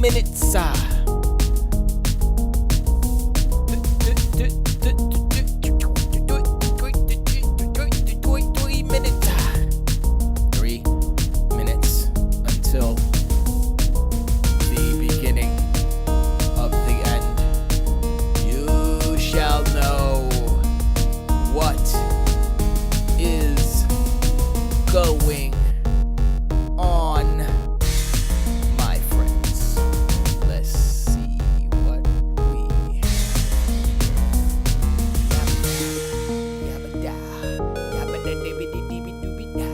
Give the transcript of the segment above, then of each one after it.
minutes. 3 minutes until the beginning of the end. You shall know what is going on, my friends. Let's see what we yabba-da, yabba-da-dibby-dibby-dooby-da.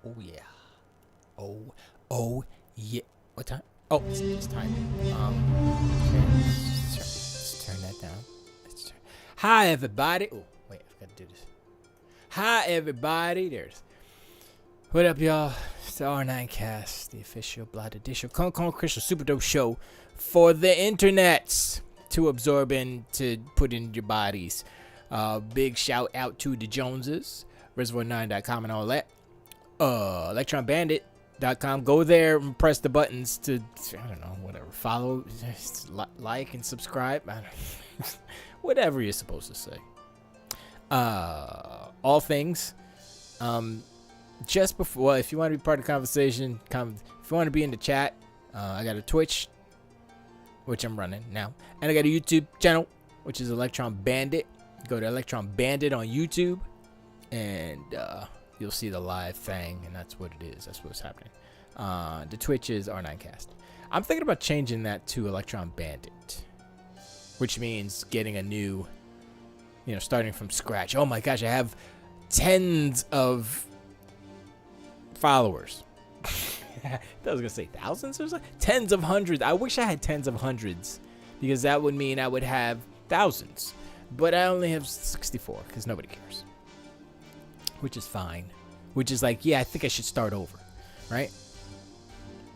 Oh yeah. Oh yeah. What time? Oh, it's time. Okay. Let's turn that down. Hi everybody. Oh wait, I forgot to do this. Hi everybody. There's. What up, y'all? It's the R9cast, the official Blood Edition Con Crystal Super Dope show for the internets to absorb and to put in your bodies. Big shout out to the Joneses, Reservoir9.com and all that. ElectronBandit.com. Go there and press the buttons to, I don't know, whatever. Follow, like, and subscribe. I don't know. Whatever you're supposed to say. All things. Just before, well, if you want to be part of the conversation, if you want to be in the chat, I got a Twitch, which I'm running now, and I got a YouTube channel, which is Electron Bandit. Go to Electron Bandit on YouTube, and you'll see the live thing, and that's what it is. That's what's happening. The Twitch is R9cast. I'm thinking about changing that to Electron Bandit, which means getting a new, starting from scratch. Oh my gosh, I have tens of followers. I was gonna say thousands or something. Tens of hundreds. I wish I had tens of hundreds, because that would mean I would have thousands. But I only have 64 because nobody cares, which is fine. Which is like, yeah, I think I should start over, right?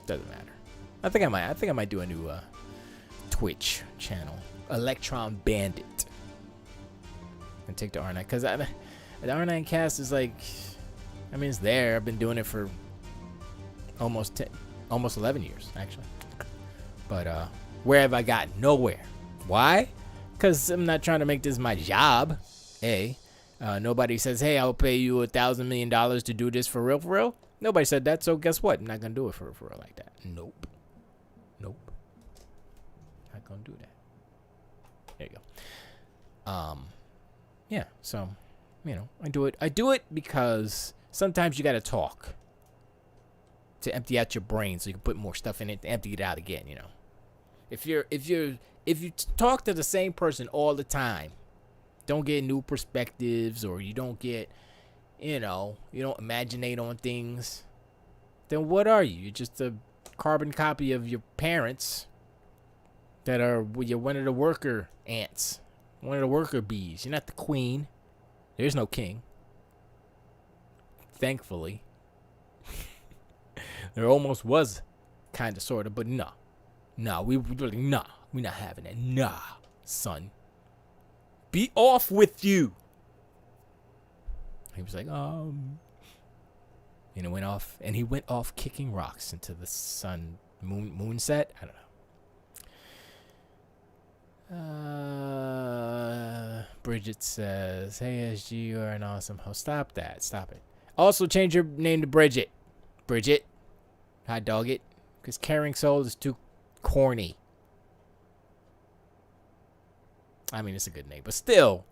Doesn't matter. I think I might do a new Twitch channel, Electron Bandit, and take the R9, because the R9cast is like, I mean, it's there. I've been doing it for almost 11 years, actually. But where have I gotten? Nowhere. Why? Because I'm not trying to make this my job. Nobody says, hey, I'll pay you $1,000 million to do this for real, for real. Nobody said that, so guess what? I'm not going to do it for real like that. Nope. Not going to do that. There you go. Yeah, so, I do it because sometimes you got to talk to empty out your brain so you can put more stuff in it to empty it out again, If you talk to the same person all the time, don't get new perspectives, or you don't get you don't imaginate on things, then what are you? You're just a carbon copy of your parents that you're one of the worker ants, one of the worker bees. You're not the queen. There's no king. Thankfully. There almost was, kind of, sort of, but nah. We're not having that. Nah, son. Be off with you. He was like, and he went off kicking rocks into the moon set. I don't know. Bridget says, "Hey SG, you are an awesome host." Stop that. Stop it. Also, change your name to Bridget. Bridget. Hot dog it. Because Caring Soul is too corny. I mean, it's a good name, but still.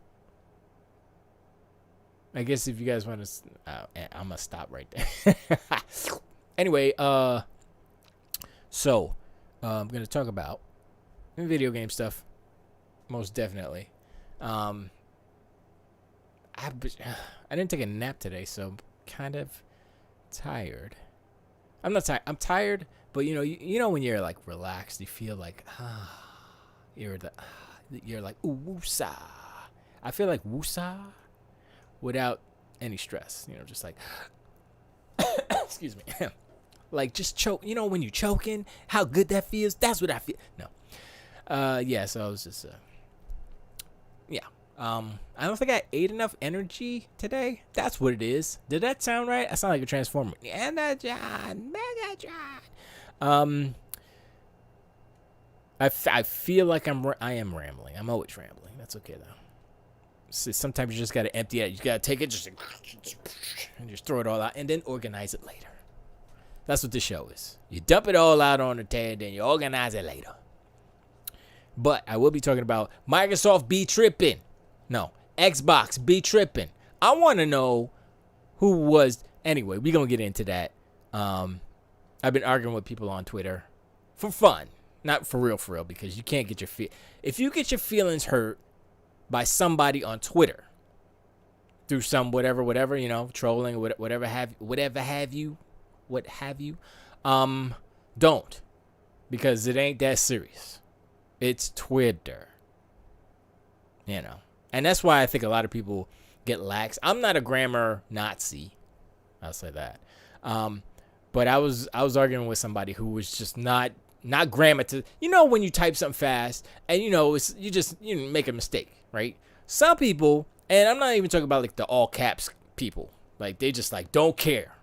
I guess if you guys want to, I'm gonna stop right there. Anyway, so I'm gonna talk about video game stuff, most definitely. I didn't take a nap today, so I'm kind of tired. I'm not tired. I'm tired, but you know when you're like relaxed, you feel like you're like ooh woosah. I feel like woosah without any stress. Just like excuse me, like just choke. When you choking, how good that feels. That's what I feel. No, yeah. So I was just yeah. I don't think I ate enough energy today. That's what it is. Did that sound right? I sound like a transformer. Megatron. I feel like I am rambling. I'm always rambling. That's okay though. So sometimes you just gotta empty it. You gotta take it and just throw it all out, and then organize it later. That's what this show is. You dump it all out on the table, then you organize it later. But I will be talking about Microsoft be tripping. No, Xbox be tripping. I want to know who was. Anyway, we're going to get into that. I've been arguing with people on Twitter for fun. Not for real, because you can't get if you get your feelings hurt by somebody on Twitter through some whatever, trolling or whatever have you, don't, because it ain't that serious. It's Twitter. And that's why I think a lot of people get lax. I'm not a grammar Nazi. I'll say that. But I was arguing with somebody who was just not grammar to, when you type something fast and you make a mistake, right? Some people, and I'm not even talking about like the all caps people, like they just like don't care,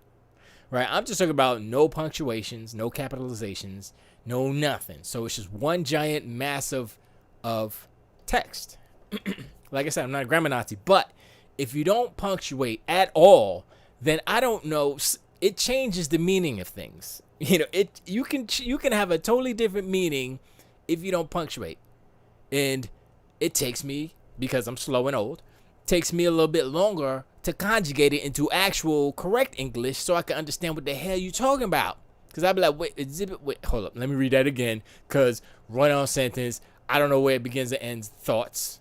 right? I'm just talking about no punctuations, no capitalizations, no nothing. So it's just one giant massive of text. Like I said, I'm not a grammar Nazi, but if you don't punctuate at all, then I don't know. It changes the meaning of things. You can have a totally different meaning if you don't punctuate. And it takes me, because I'm slow and old, takes me a little bit longer to conjugate it into actual correct English so I can understand what the hell you talking about. Because I'll be like, wait, hold up, let me read that again. Because run-on sentence, I don't know where it begins and ends thoughts,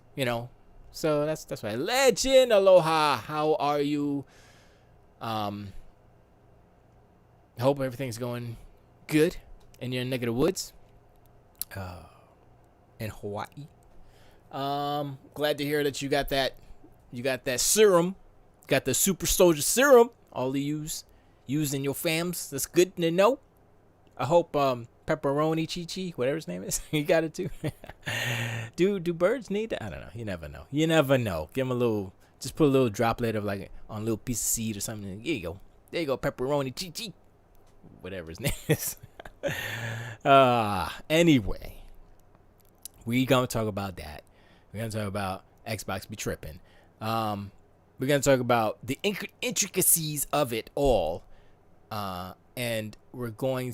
So that's why. Legend, aloha, how are you? Hope everything's going good in your neck of the woods. In Hawaii. Glad to hear that you got that serum. Got the super soldier serum. All of yous using your fams. That's good to know. I hope Pepperoni Chi-Chi, whatever his name is, you got it too. Do birds need that? I don't know. You never know. Give them just put a little droplet of like on a little piece of seed or something. There you go, Pepperoni Chi-Chi. Whatever his name is. Anyway, we gonna talk about that. We're gonna talk about Xbox be tripping. We're gonna talk about the intricacies of it all. And we're gonna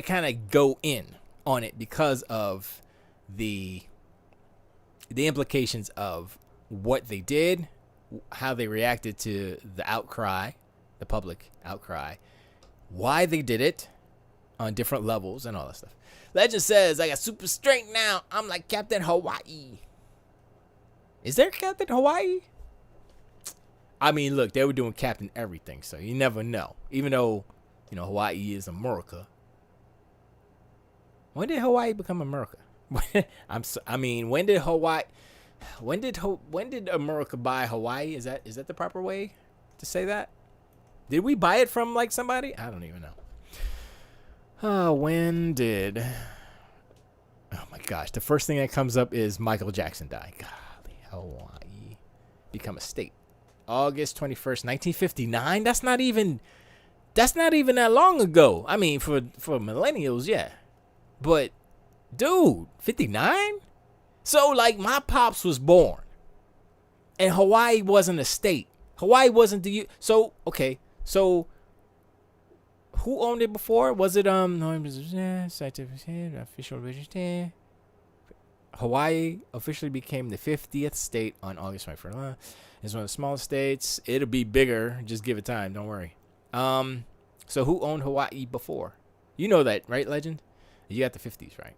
kind of go in on it because of the implications of what they did, how they reacted to the outcry, the public outcry, why they did it on different levels and all that stuff. Legend says, I got super strength now. I'm like Captain Hawaii. Is there Captain Hawaii? I mean, look, they were doing Captain Everything, so you never know. Even though, Hawaii is America. When did Hawaii become America? When did Hawaii? When did America buy Hawaii? Is that the proper way to say that? Did we buy it from like somebody? I don't even know. When did? Oh my gosh! The first thing that comes up is Michael Jackson died. Golly, Hawaii become a state. August 21st, 1959. That's not even that long ago. I mean, for millennials, yeah. But dude, 59? So like my pops was born and Hawaii wasn't a state. Hawaii wasn't the so okay. So who owned it before? Was it official register? Hawaii officially became the 50th state on August 21st. It's one of the smallest states. It'll be bigger. Just give it time. Don't worry. So who owned Hawaii before? You know that, right, Legend? You got the 50s, right?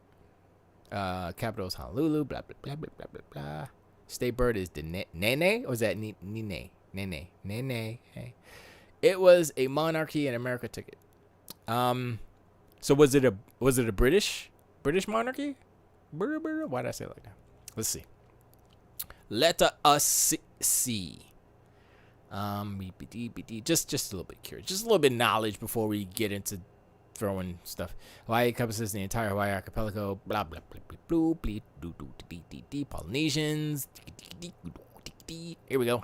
Capital is Honolulu. Blah blah blah blah blah blah blah. State bird is the Nene, or is that Nene? Nene. Hey, it was a monarchy, and America took it. So was it a British monarchy? Why did I say it like that? Let's see. Let us see. Just a little bit curious, just a little bit of knowledge before we get into throwing stuff. Hawaii encompasses the entire Hawaii archipelago. Blah blah blah blah blah. Polynesians. Here we go.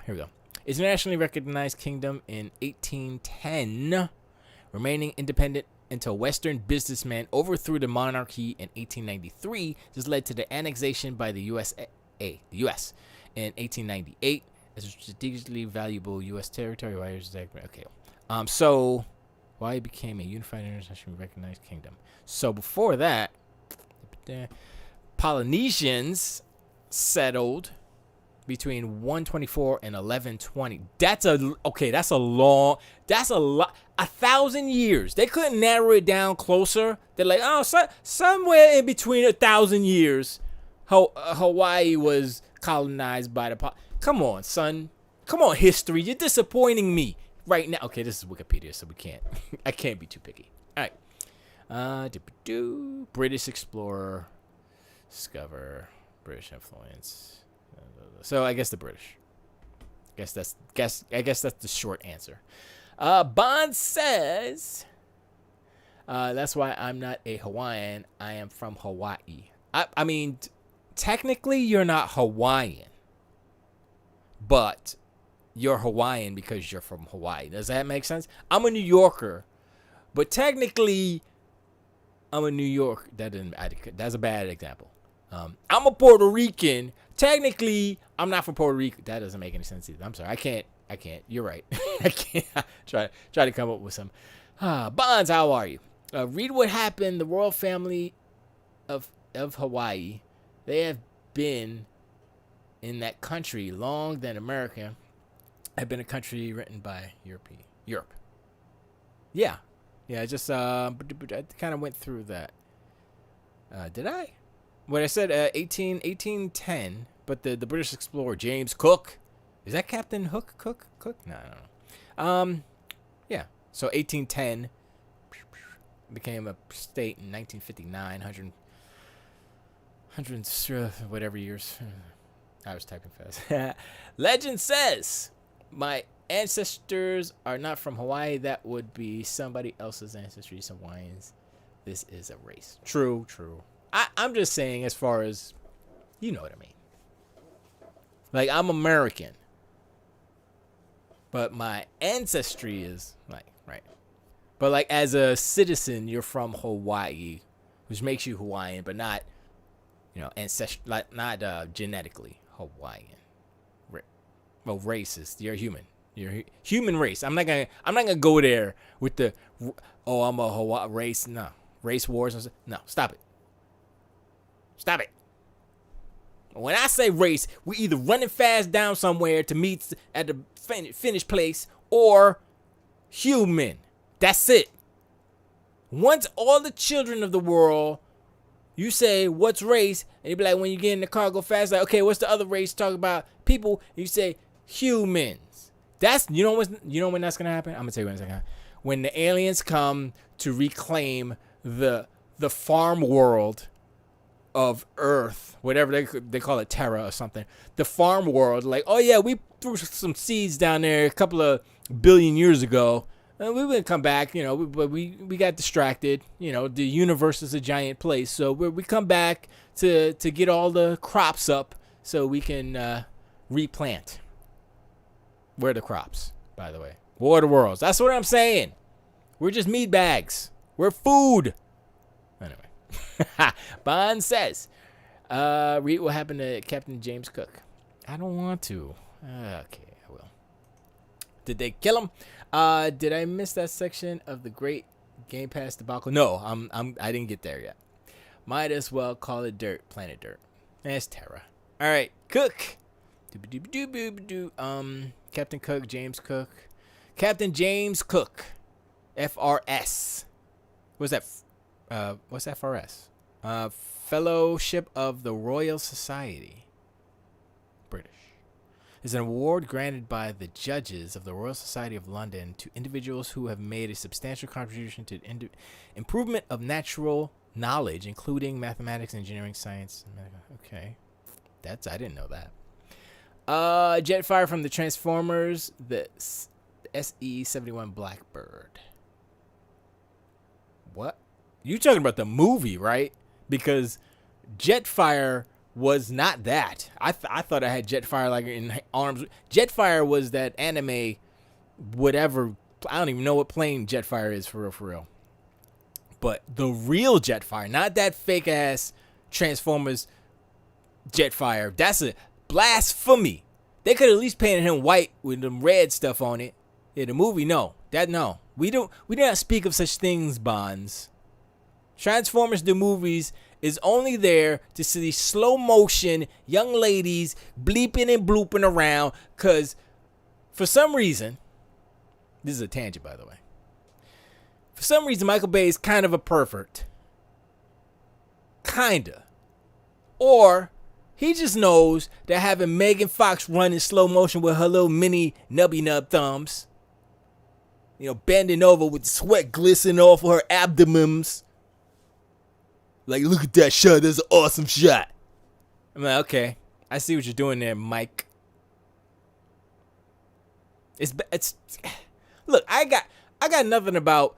It's a nationally recognized kingdom in 1810, remaining independent until Western businessmen overthrew the monarchy in 1893. This led to the annexation by the U.S. in 1898 as a strategically valuable U.S. territory. Okay. So Hawaii became a unified internationally recognized kingdom. So before that, Polynesians settled between 124 and 1120. That's a lot. 1,000 years. They couldn't narrow it down closer. They're like, somewhere in between 1,000 years, Hawaii was colonized by the. Come on, son. Come on, history. You're disappointing me right now. Okay, this is Wikipedia, so we can't. I can't be too picky. All right. British explorer, discover, British influence. So I guess the British. I guess that's the short answer. Bond says, that's why I'm not a Hawaiian. I am from Hawaii. I mean, technically you're not Hawaiian, but you're Hawaiian because you're from Hawaii. Does that make sense? I'm a New Yorker, but technically I'm a New York. That's a bad example. I'm a Puerto Rican. Technically, I'm not from Puerto Rico. That doesn't make any sense either. I'm sorry. I can't. You're right. I can't. Try to come up with some. Bonds, how are you? Read what happened. The royal family of Hawaii. They have been in that country long than America had been a country written by Europe. Yeah. I just I kind of went through that. Did I? What I said, 1810, but the British explorer James Cook, is that Captain Cook? No. Yeah. So 1810 became a state in 1959, 100 whatever years. I was typing fast. Legend says, my ancestors are not from Hawaii. That would be somebody else's ancestry. Hawaiians. This is a race. True. I'm just saying, as far as, you know what I mean. Like, I'm American, but my ancestry is like, right. But like, as a citizen, you're from Hawaii, which makes you Hawaiian, but not, not genetically Hawaiian. Well, racist. You're human. You're human race. I'm not gonna go there with the, I'm a Hawaii race. No, race wars. No, stop it. When I say race, we either running fast down somewhere to meet at the finish place or human. That's it. Once all the children of the world, you say, what's race? And you be like, when you get in the car, go fast. Like, okay, what's the other race? Talk about people. And you say, humans. That's you know when that's gonna happen. I'm gonna tell you when it's gonna happen. When the aliens come to reclaim the farm world of Earth, whatever they call it, Terra or something. The farm world, like, oh yeah, we threw some seeds down there a couple of billion years ago. We would come back, but we got distracted. The universe is a giant place, so we come back to get all the crops up so we can replant. We're the crops, by the way. War of the Worlds. That's what I'm saying. We're just meat bags. We're food. Anyway, Bond says, read what happened to Captain James Cook. I don't want to. Okay, I will. Did they kill him? Did I miss that section of the Great Game Pass debacle? No, I didn't get there yet. Might as well call it dirt. Planet Dirt. That's Terra. All right, Cook. Captain Cook, James Cook. Captain James Cook. FRS. What's that? What's FRS? Fellowship of the Royal Society. British. Is an award granted by the judges of the Royal Society of London to individuals who have made a substantial contribution to improvement of natural knowledge, including mathematics, engineering, science. Okay. I didn't know that. Jetfire from the Transformers, the SE-71 Blackbird. What? You talking about the movie, right? Because Jetfire was not that. I thought I had Jetfire like in arms. Jetfire was that anime, whatever. I don't even know what plane Jetfire is for real. But the real Jetfire, not that fake ass Transformers Jetfire. That's a blasphemy. They could at least painted him white with them red stuff on it. Yeah, the movie, no. We do not speak of such things, Bonds. Transformers the movies is only there to see slow motion young ladies bleeping and blooping around, cause for some reason, this is a tangent by the way. For some reason, Michael Bay is kind of a pervert. Kinda. Or he just knows that having Megan Fox run in slow motion with her little mini nubby nub thumbs, bending over with sweat glistening off of her abdomens. Like, look at that shot. That's an awesome shot. I'm like, okay. I see what you're doing there, Mike. It's look, I got nothing about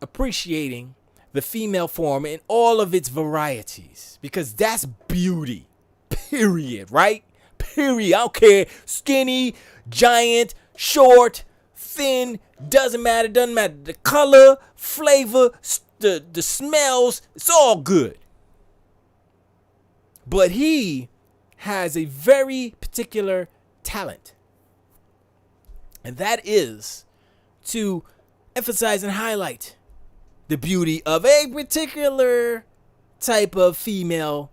appreciating the female form in all of its varieties, because that's beauty. Period, right? Period. I don't care. Skinny, giant, short, thin, doesn't matter. The color, flavor, the smells, it's all good. But he has a very particular talent. And that is to emphasize and highlight the beauty of a particular type of female,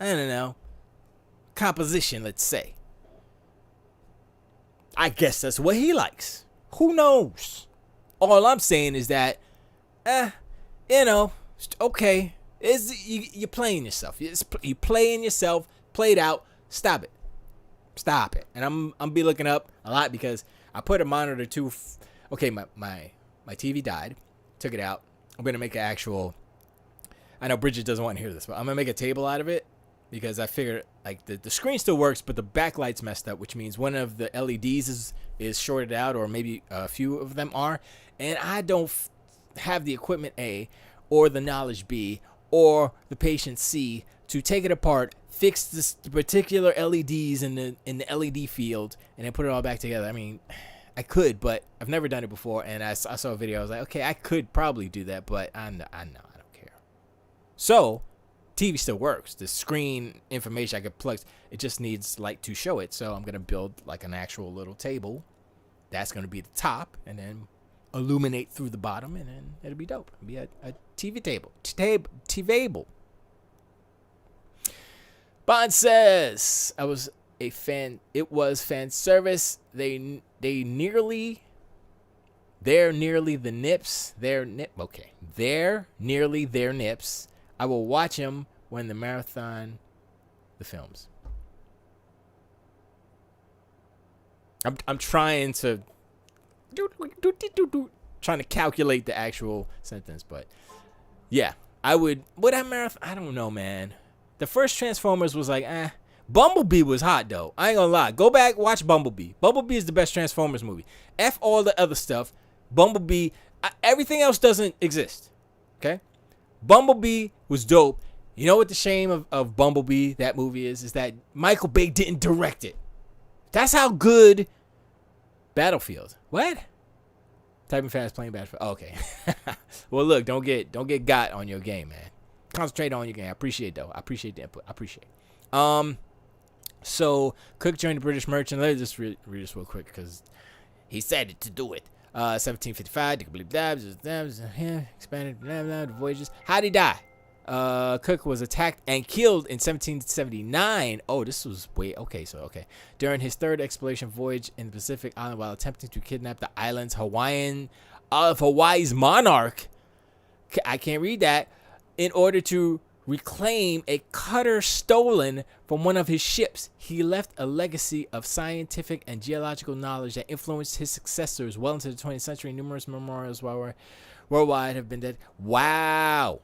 I don't know, composition, let's say. I guess that's what he likes. Who knows? All I'm saying is that, okay, you're playing yourself. You're playing yourself, played out. Stop it. And I'm be looking up a lot because I put a monitor to. Okay, my TV died. Took it out. I'm gonna make an actual. I know Bridget doesn't want to hear this, but I'm gonna make a table out of it because I figured like the screen still works, but the backlight's messed up, which means one of the LEDs is shorted out, or maybe a few of them are, and I don't have the equipment A, or the knowledge B, or the patience C to take it apart, fix the particular LEDs in the LED field, and then put it all back together. I mean, I could, but I've never done it before, and I saw a video. I was like, okay, I could probably do that, but I know I don't care. So, TV still works. The screen information I could plug, it just needs light to show it. So I'm gonna build like an actual little table. That's gonna be the top, and then illuminate through the bottom, and then it'll be dope. It'll be a TV table. TV-able. Bond says, it was fan service. They're nearly the nips. They're nearly their nips. I will watch them when the marathon the films. I'm trying to trying to calculate the actual sentence, but yeah, I would. Would that marathon? I don't know, man. The first Transformers was like, eh. Bumblebee was hot though. I ain't gonna lie. Go back, watch Bumblebee. Bumblebee is the best Transformers movie. F all the other stuff. Bumblebee, everything else doesn't exist. Okay? Bumblebee was dope. You know what the shame of Bumblebee, that movie is that Michael Bay didn't direct it. That's how good Battlefield. What? Typing fast, playing Battlefield. Oh, okay. Well, look, don't get got on your game, man. Concentrate on your game. I appreciate though. I appreciate the input. I appreciate. So Cook joined the British merchant. Let me just read this real quick because he said it to do it. 1755. Expanded the voyages. How'd he die? Cook was attacked and killed in 1779. Oh, this was okay. During his third exploration voyage in the Pacific Island while attempting to kidnap the island's Hawaii's monarch. I can't read that. In order to reclaim a cutter stolen from one of his ships, he left a legacy of scientific and geological knowledge that influenced his successors well into the 20th century. Numerous memorials worldwide have been dead. Wow.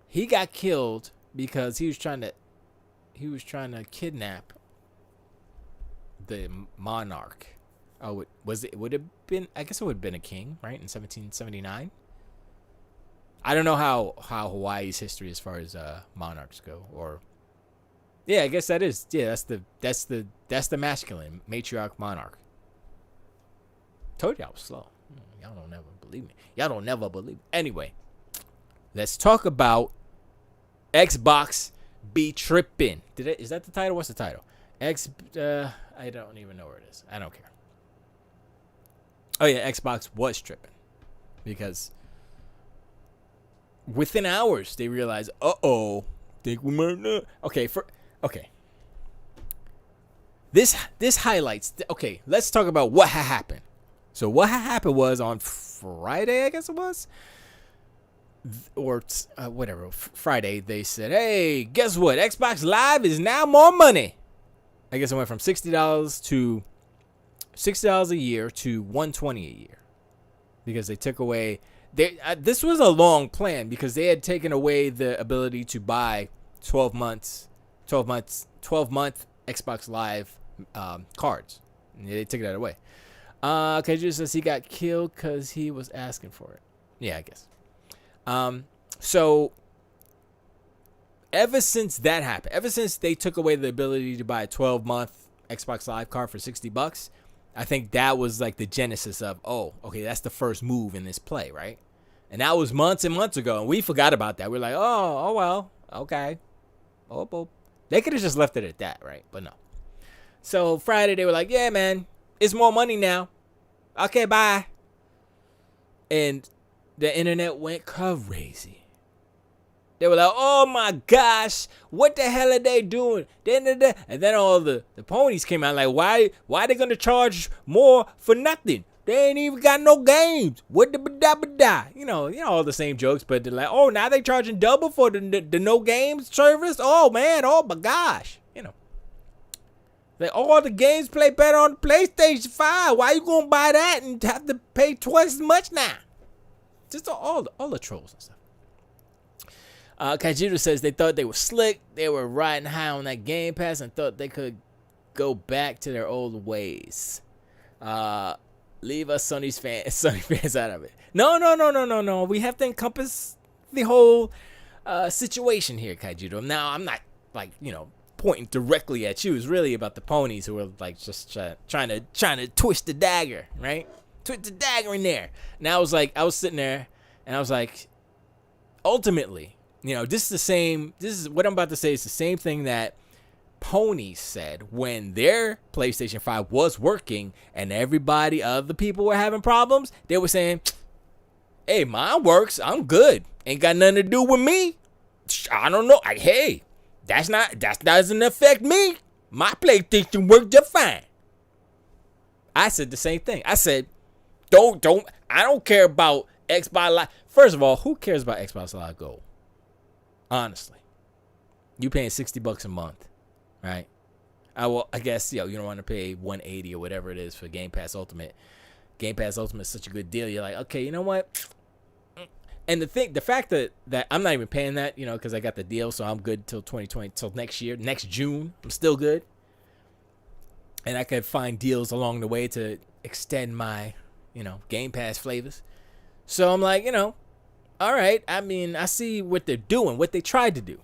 He got killed because he was trying to kidnap the monarch. Oh, would it have been? I guess it would have been a king, right? In 1779. I don't know how Hawaii's history as far as monarchs go, or yeah, I guess that is. Yeah, that's the masculine matriarch monarch. Told you I was slow. Y'all don't never believe me. Anyway, let's talk about Xbox be trippin'. Is that the title? What's the title? I don't even know where it is. I don't care. Oh yeah, Xbox was tripping because within hours they realized, think we might not. Okay. This highlights. Okay, let's talk about what happened. So what happened was on Friday, I guess it was, or whatever. Friday they said, "Hey, guess what? Xbox Live is now more money." I guess it went from $60 to $60 a year to $120 a year because they took away. This was a long plan because they had taken away the ability to buy 12 month Xbox Live cards. And they took that away. Kaju says he got killed because he was asking for it. Yeah, I guess. So ever since that happened, ever since they took away the ability to buy a 12-month Xbox Live card for $60, I think that was like the genesis of, that's the first move in this play, right? And that was months and months ago, and we forgot about that. We're like, oh well, okay. They could have just left it at that, right? But no. So Friday they were like, yeah, man, it's more money now. Okay, bye. And the internet went crazy. They were like, oh my gosh, what the hell are they doing? And then all the ponies came out like, why are they going to charge more for nothing? They ain't even got no games. What the da? You know all the same jokes, but they're like, oh, now they charging double for the no games service? Oh man, oh my gosh. Like all the games play better on the PlayStation 5. Why you gonna buy that and have to pay twice as much now? Just all the trolls and stuff. Kajiro says they thought they were slick. They were riding high on that Game Pass and thought they could go back to their old ways. Leave us Sony fans out of it. No. We have to encompass the whole situation here, Kajiro. Now, I'm not pointing directly at you. It's really about the ponies who are like just trying to twist the dagger, right? Twist the dagger in there. And I was sitting there and I was like, ultimately, this is what I'm about to say is the same thing that ponies said when their PlayStation 5 was working and other people were having problems. They were saying, hey, mine works. I'm good. Ain't got nothing to do with me. I don't know. That doesn't affect me. My PlayStation works just fine. I said the same thing. I said, I don't care about Xbox Live. First of all, who cares about Xbox Live Gold? Honestly, you paying $60 a month, right? I guess you don't want to pay 180 or whatever it is for Game Pass Ultimate. Game Pass Ultimate is such a good deal. You're like, okay, you know what? And the fact that I'm not even paying that, because I got the deal, so I'm good till 2020, till next year, next June. I'm still good, and I could find deals along the way to extend my, Game Pass flavors. So I'm like, all right. I mean, I see what they're doing, what they tried to do.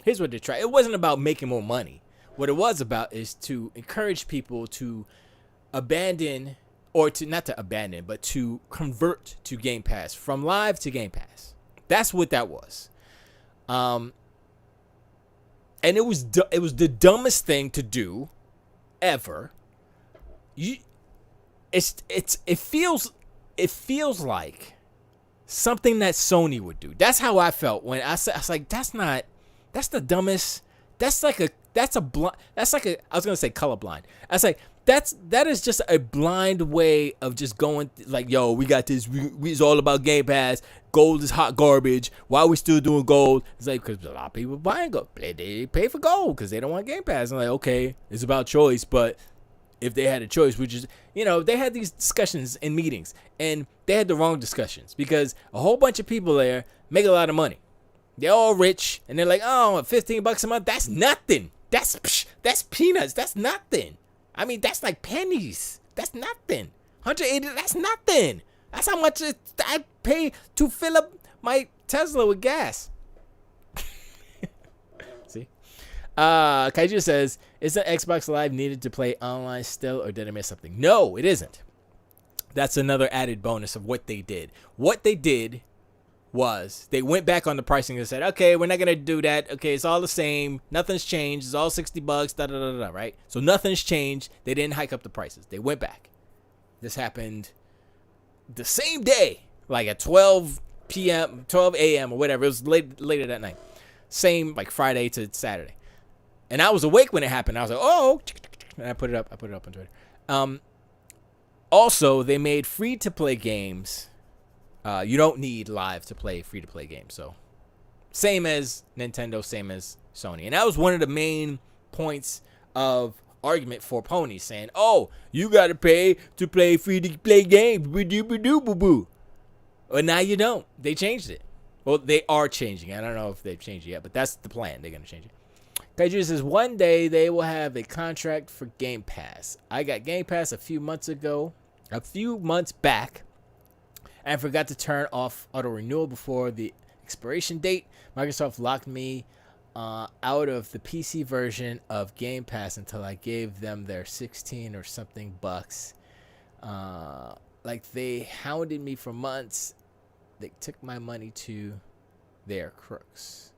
Here's what they tried. It wasn't about making more money. What it was about is to encourage people to abandon, or to not to abandon, but to convert to Game Pass, from Live to Game Pass. That's what that was. And it was the dumbest thing to do ever. It feels like something that Sony would do. That's how I felt when I was like, that's the dumbest. I was gonna say colorblind. I was like, that is just a blind way of just going like, yo, we got this. It's all about Game Pass. Gold is hot garbage. Why are we still doing gold? It's like, because a lot of people buying gold. They pay for gold because they don't want Game Pass. I'm like, okay, it's about choice, but if they had a choice, which is, they had these discussions in meetings, and they had the wrong discussions because a whole bunch of people there make a lot of money. They're all rich, and they're like, oh, $15 a month, that's nothing. That's peanuts. That's nothing. I mean, that's like pennies. That's nothing. 180, that's nothing. That's how much I pay to fill up my Tesla with gas. See? Kaiju says, isn't Xbox Live needed to play online still, or did I miss something? No, it isn't. That's another added bonus of what they did. What they did was they went back on the pricing and said, okay, we're not going to do that. Okay, it's all the same. Nothing's changed. It's all $60, right? So nothing's changed. They didn't hike up the prices. They went back. This happened the same day, like at 12 p.m., 12 a.m. or whatever. It was later that night. Same, like Friday to Saturday. And I was awake when it happened. I was like, oh, and I put it up on Twitter. Also, they made free-to-play games. You don't need Live to play free-to-play games. So, same as Nintendo, same as Sony. And that was one of the main points of argument for Pony, saying, oh, you got to pay to play free-to-play games. Boo-doo-boo-doo-boo-boo. Well, now you don't. They changed it. Well, they are changing it. I don't know if they've changed it yet, but that's the plan. They're going to change it. Kaiju says, one day they will have a contract for Game Pass. I got Game Pass a few months back, and I forgot to turn off auto renewal before the expiration date. Microsoft locked me out of the PC version of Game Pass until I gave them their 16 or something bucks. Like they hounded me for months. They took my money to their crooks.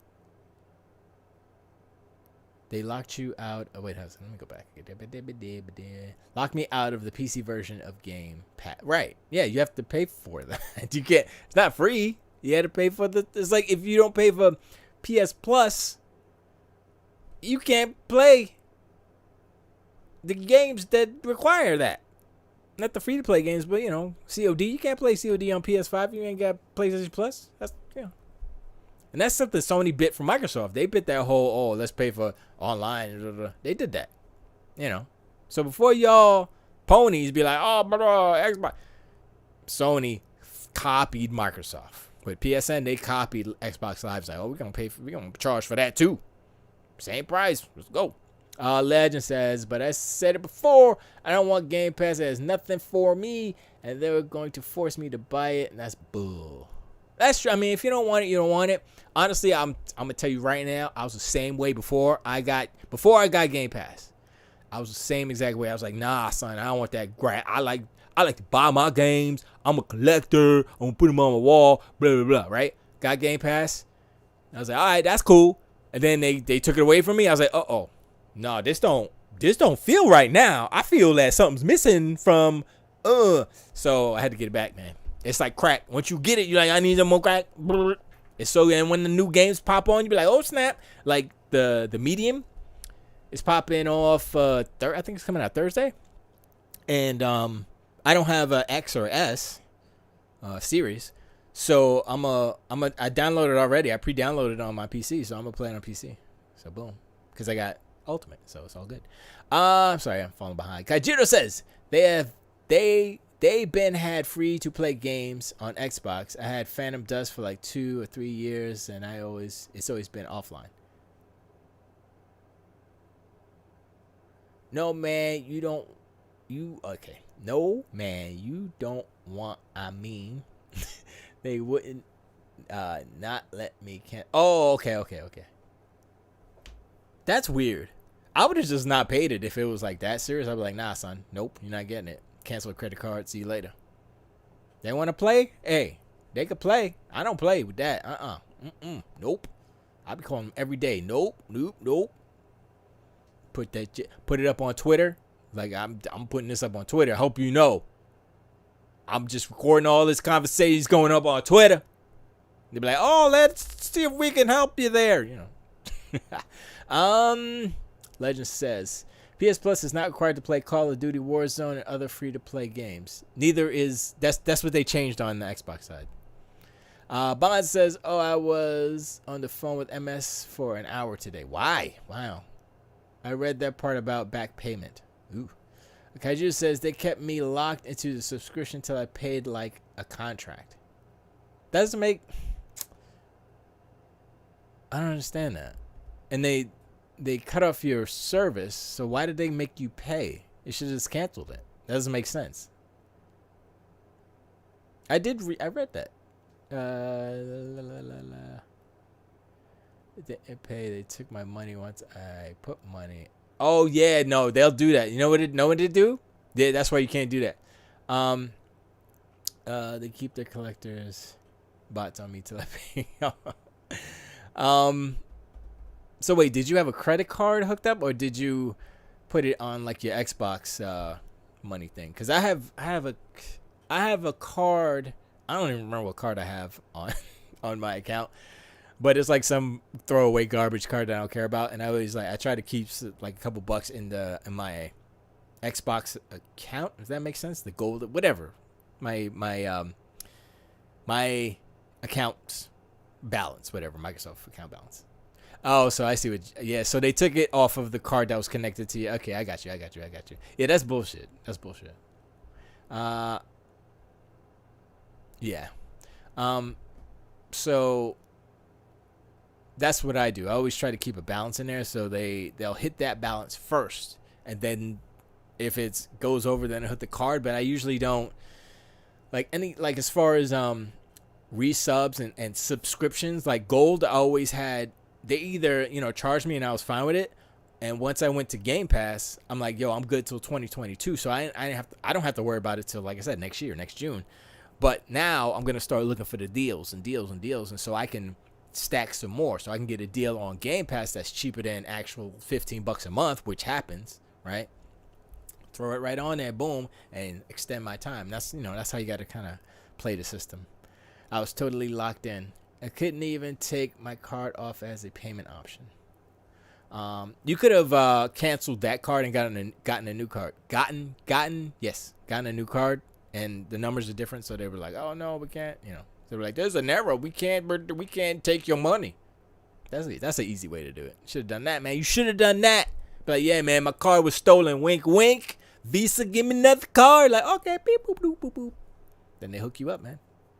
They locked you out. Oh, wait, let me go back. Locked me out of the PC version of Game Pass. Right. Yeah, you have to pay for that. You can't. It's not free. You had to pay for the. It's like if you don't pay for PS Plus, you can't play the games that require that. Not the free to play games, but COD. You can't play COD on PS5. You ain't got PlayStation Plus. That's And that's something Sony bit from Microsoft. They bit that whole, let's pay for online. They did that. So before y'all ponies be like, oh, Xbox. Sony copied Microsoft. With PSN, they copied Xbox Live. It's like, we're going to charge for that too. Same price. Let's go. Legend says, but I said it before, I don't want Game Pass. It has nothing for me. And they were going to force me to buy it. And that's bull. That's true. I mean, if you don't want it, you don't want it. Honestly, I'm gonna tell you right now, I was the same way before I got Game Pass. I was the same exact way. I was like, nah, son, I don't want that. I like to buy my games. I'm a collector. I'm gonna put them on my wall. Blah blah blah. Right? Got Game Pass. I was like, all right, that's cool. And then they took it away from me. I was like, no, this don't feel right now. I feel that something's missing from. So I had to get it back, man. It's like crack. Once you get it, you're like, I need some more crack. It's so, and when the new games pop on, you be like, oh snap! Like the Medium is popping off. I think it's coming out Thursday, and I don't have a X or S series, so I downloaded it already. I pre-downloaded it on my PC, so I'm gonna play it on PC. So boom, because I got Ultimate, so it's all good. I'm sorry, I'm falling behind. Kajiro says they been had free to play games on Xbox. I had Phantom Dust for like 2 or 3 years, and it's always been offline. No man, okay. No man, you don't want. I mean, they wouldn't not let me Oh, okay. That's weird. I would have just not paid it if it was like that serious. I'd be like, nah, son. Nope, you're not getting it. Cancel a credit card. See you later. They want to play? Hey, they could play. I don't play with that. Nope. I be calling them every day. Nope. Put it up on Twitter. Like I'm putting this up on Twitter. I hope you know. I'm just recording all this conversations going up on Twitter. They be like, oh, let's see if we can help you there. You know. Legend says PS Plus is not required to play Call of Duty Warzone and other free-to-play games. Neither is that's what they changed on the Xbox side. Bond says, oh, I was on the phone with MS for an hour today. Why? Wow. I read that part about back payment. Ooh. Kaiju says they kept me locked into the subscription until I paid like a contract. That doesn't make... I don't understand that. And they cut off your service, so why did they make you pay? They should have just canceled it. That doesn't make sense. I read that. They didn't pay. They took my money once I put money. Oh yeah, no, they'll do that. You know what they do? Yeah, that's why you can't do that. They keep their collectors bots on me till I pay. So wait, did you have a credit card hooked up, or did you put it on like your Xbox money thing? Because I have a card. I don't even remember what card I have on my account, but it's like some throwaway garbage card that I don't care about. And I try to keep like a couple bucks in my Xbox account, if that makes sense. The gold, whatever, my account balance, whatever, Microsoft account balance. Oh, so I see yeah, so they took it off of the card that was connected to you. Okay, I got you. Yeah, that's bullshit. Yeah. So that's what I do. I always try to keep a balance in there, so they'll hit that balance first, and then if it goes over, then I hit the card. But I usually don't as far as resubs and subscriptions, like gold. I always had. They either, charged me and I was fine with it. And once I went to Game Pass, I'm like, yo, I'm good till 2022. So I don't have to worry about it till, like I said, next June. But now I'm going to start looking for the deals. And so I can stack some more. So I can get a deal on Game Pass that's cheaper than actual $15 a month, which happens, right? Throw it right on there, boom, and extend my time. That's how you got to kind of play the system. I was totally locked in. I couldn't even take my card off as a payment option. You could have canceled that card and gotten a new card. Gotten a new card, and the numbers are different. So they were like, "Oh no, we can't." They were like, "There's an error. We can't take your money." That's an easy way to do it. Should have done that, man. You should have done that. But yeah, man, my card was stolen. Wink, wink. Visa, give me another card. Like, okay, beep, boop, boop, boop, boop. Then they hook you up, man,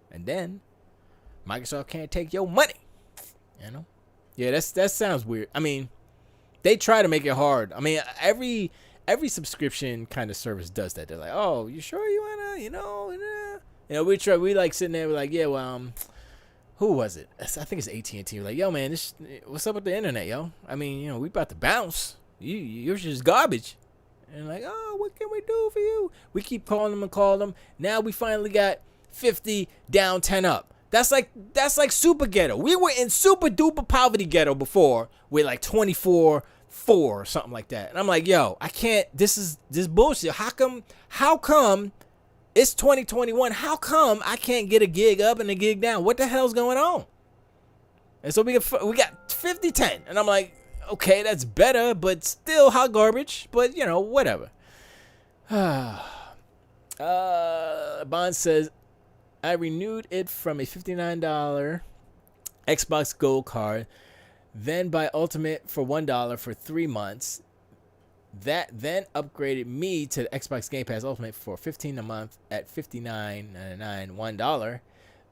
and then Microsoft can't take your money. Yeah, that sounds weird. I mean, they try to make it hard. I mean, every subscription kind of service does that. They're like, oh, you sure you wanna, we like sitting there, we're like, yeah, well, who was it? I think it's AT&T. We're like, yo, man, what's up with the internet, yo? I mean, we about to bounce. You're just garbage. And like, oh, what can we do for you? We keep calling them. Now we finally got 50 down, 10 up. That's like super ghetto. We were in super duper poverty ghetto before with like 24-4 or something like that. And I'm like, yo, I can't. This is bullshit. How come it's 2021? How come I can't get a gig up and a gig down? What the hell's going on? And so we got 50-10, and I'm like, okay, that's better, but still hot garbage. But whatever. Bond says, I renewed it from a $59 Xbox Gold card Then buy Ultimate for $1 for 3 months. That then upgraded me to the Xbox Game Pass Ultimate for $15 a month at $59.99, $1.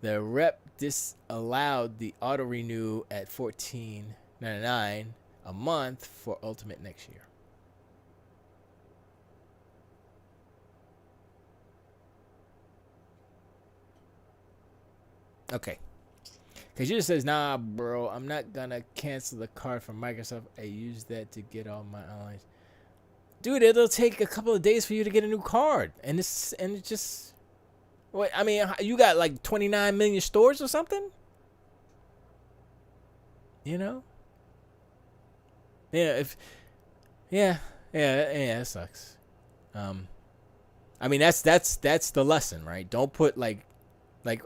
The rep disallowed the auto renew at $14.99 a month for Ultimate next year. Okay. Because you just says, nah, bro, I'm not going to cancel the card from Microsoft. I use that to get all my online. Dude, it'll take a couple of days for you to get a new card. And it's just... What, I mean, you got like 29 million stores or something? You know? Yeah, yeah, it sucks. I mean, that's the lesson, right? Don't put like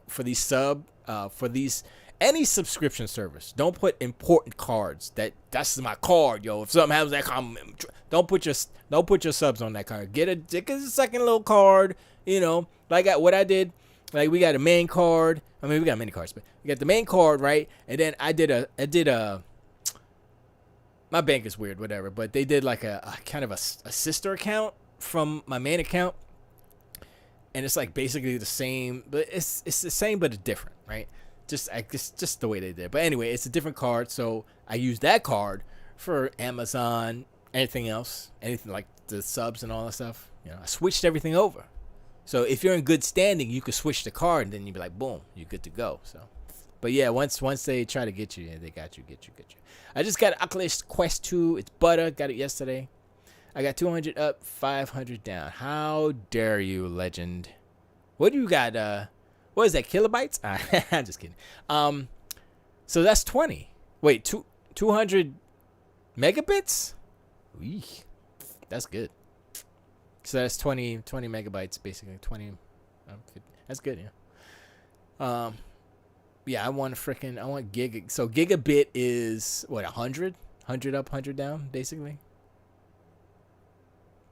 for these any subscription service, don't put important cards. That's my card, yo. If something happens, don't put your subs on that card. Get a second little card, you know. Like what I did, like we got a main card. I mean, we got many cards, but we got the main card, right? And then I did a. My bank is weird, whatever, but they did like a kind of a sister account from my main account, and it's like basically the same, but it's the same but it's different, right? Just the way they did. But anyway, it's a different card, so I use that card for Amazon, anything else, anything like the subs and all that stuff. You know, I switched everything over. So if you're in good standing, you could switch the card, and then you'd be like, boom, you're good to go. So, but yeah, once they try to get you, they got you. I just got Oculus Quest 2. It's butter. Got it yesterday. I got 200 up, 500 down. How dare you, legend? What do you got? What is that, kilobytes? I'm just kidding. So that's 20. Wait, 200 megabits? Eek, that's good. So that's 20 megabytes, basically. 20. That's good, yeah. Yeah, I want gig. So gigabit is what, 100? 100 up, 100 down, basically.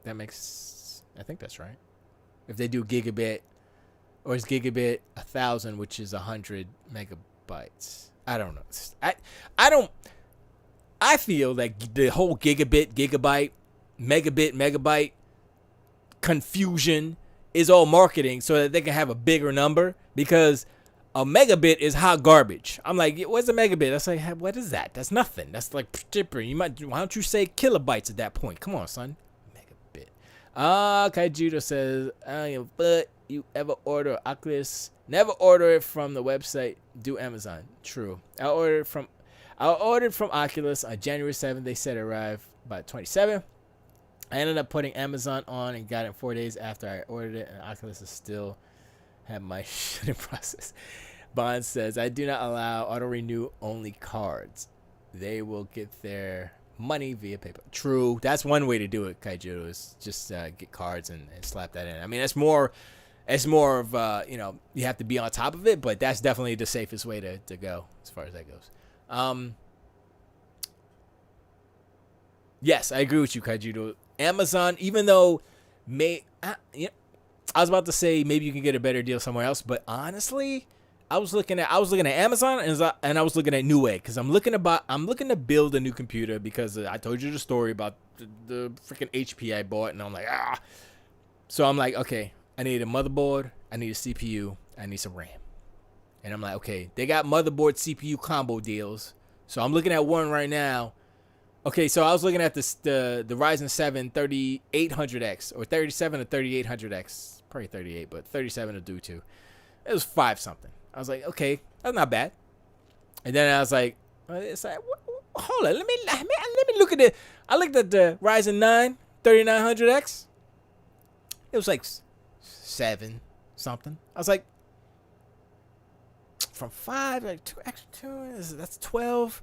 I think that's right. If they do gigabit, or is gigabit 1,000, which is 100 megabytes? I don't know. I feel like the whole gigabit, gigabyte, megabyte confusion is all marketing so that they can have a bigger number, because a megabit is hot garbage. I'm like, what's a megabit? That's like, what is that? That's nothing. That's like Trippin. Why don't you say kilobytes at that point? Come on, son. Megabit. Kaijudo says, but you ever order Oculus? Never order it from the website. Do Amazon. True. I ordered from Oculus on January 7th. They said it arrived by 27th. I ended up putting Amazon on and got it 4 days after I ordered it, and Oculus is still have my shipping process. Bond says, I do not allow auto renew only cards. They will get their money via PayPal. True. That's one way to do it, Kaiju, is just get cards and slap that in. I mean, it's more of, you have to be on top of it, but that's definitely the safest way to go as far as that goes. Yes, I agree with you, Kaiju. Amazon, even though I was about to say maybe you can get a better deal somewhere else, but honestly, I was looking at Amazon and I was looking at Newegg, because I'm looking to build a new computer, because I told you the story about the freaking HP I bought, and I'm like, so I'm like, okay, I need a motherboard, I need a CPU, I need some RAM, and I'm like, okay, they got motherboard CPU combo deals, so I'm looking at one right now. Okay, so I was looking at the Ryzen 7 3800X, or 37 or 3800X. Probably 38, but 37 will do too. It was 5 something. I was like, okay, that's not bad. And then I was like, it's like, hold on, let me look at it. I looked at the Ryzen 9 3900X. It was like 7 something. I was like, from 5 like 2 extra 2, that's 12.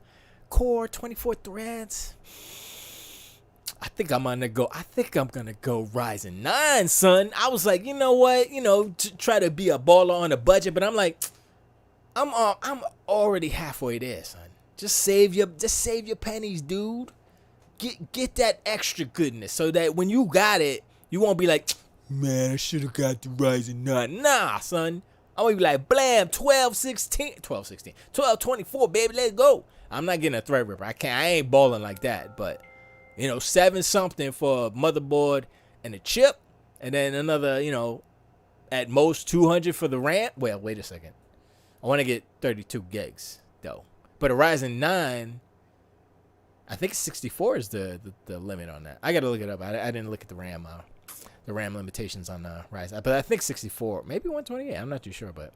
Core, 24 threads. I think I'm gonna go Ryzen 9, son. I was like, you know what? To try to be a baller on a budget, but I'm like, I'm already halfway there, son. Just save your pennies, dude. Get that extra goodness, so that when you got it, you won't be like, man, I should have got the Ryzen 9. Nah, son. I'm gonna be like, blam, 1224, baby, let's go. I'm not getting a Threadripper. I ain't balling like that. But, 7 something for a motherboard and a chip. And then another, at most 200 for the RAM. Well, wait a second. I want to get 32 gigs, though. But a Ryzen 9, I think 64 is the limit on that. I got to look it up. I didn't look at the RAM limitations on Ryzen. But I think 64, maybe 128. I'm not too sure. But,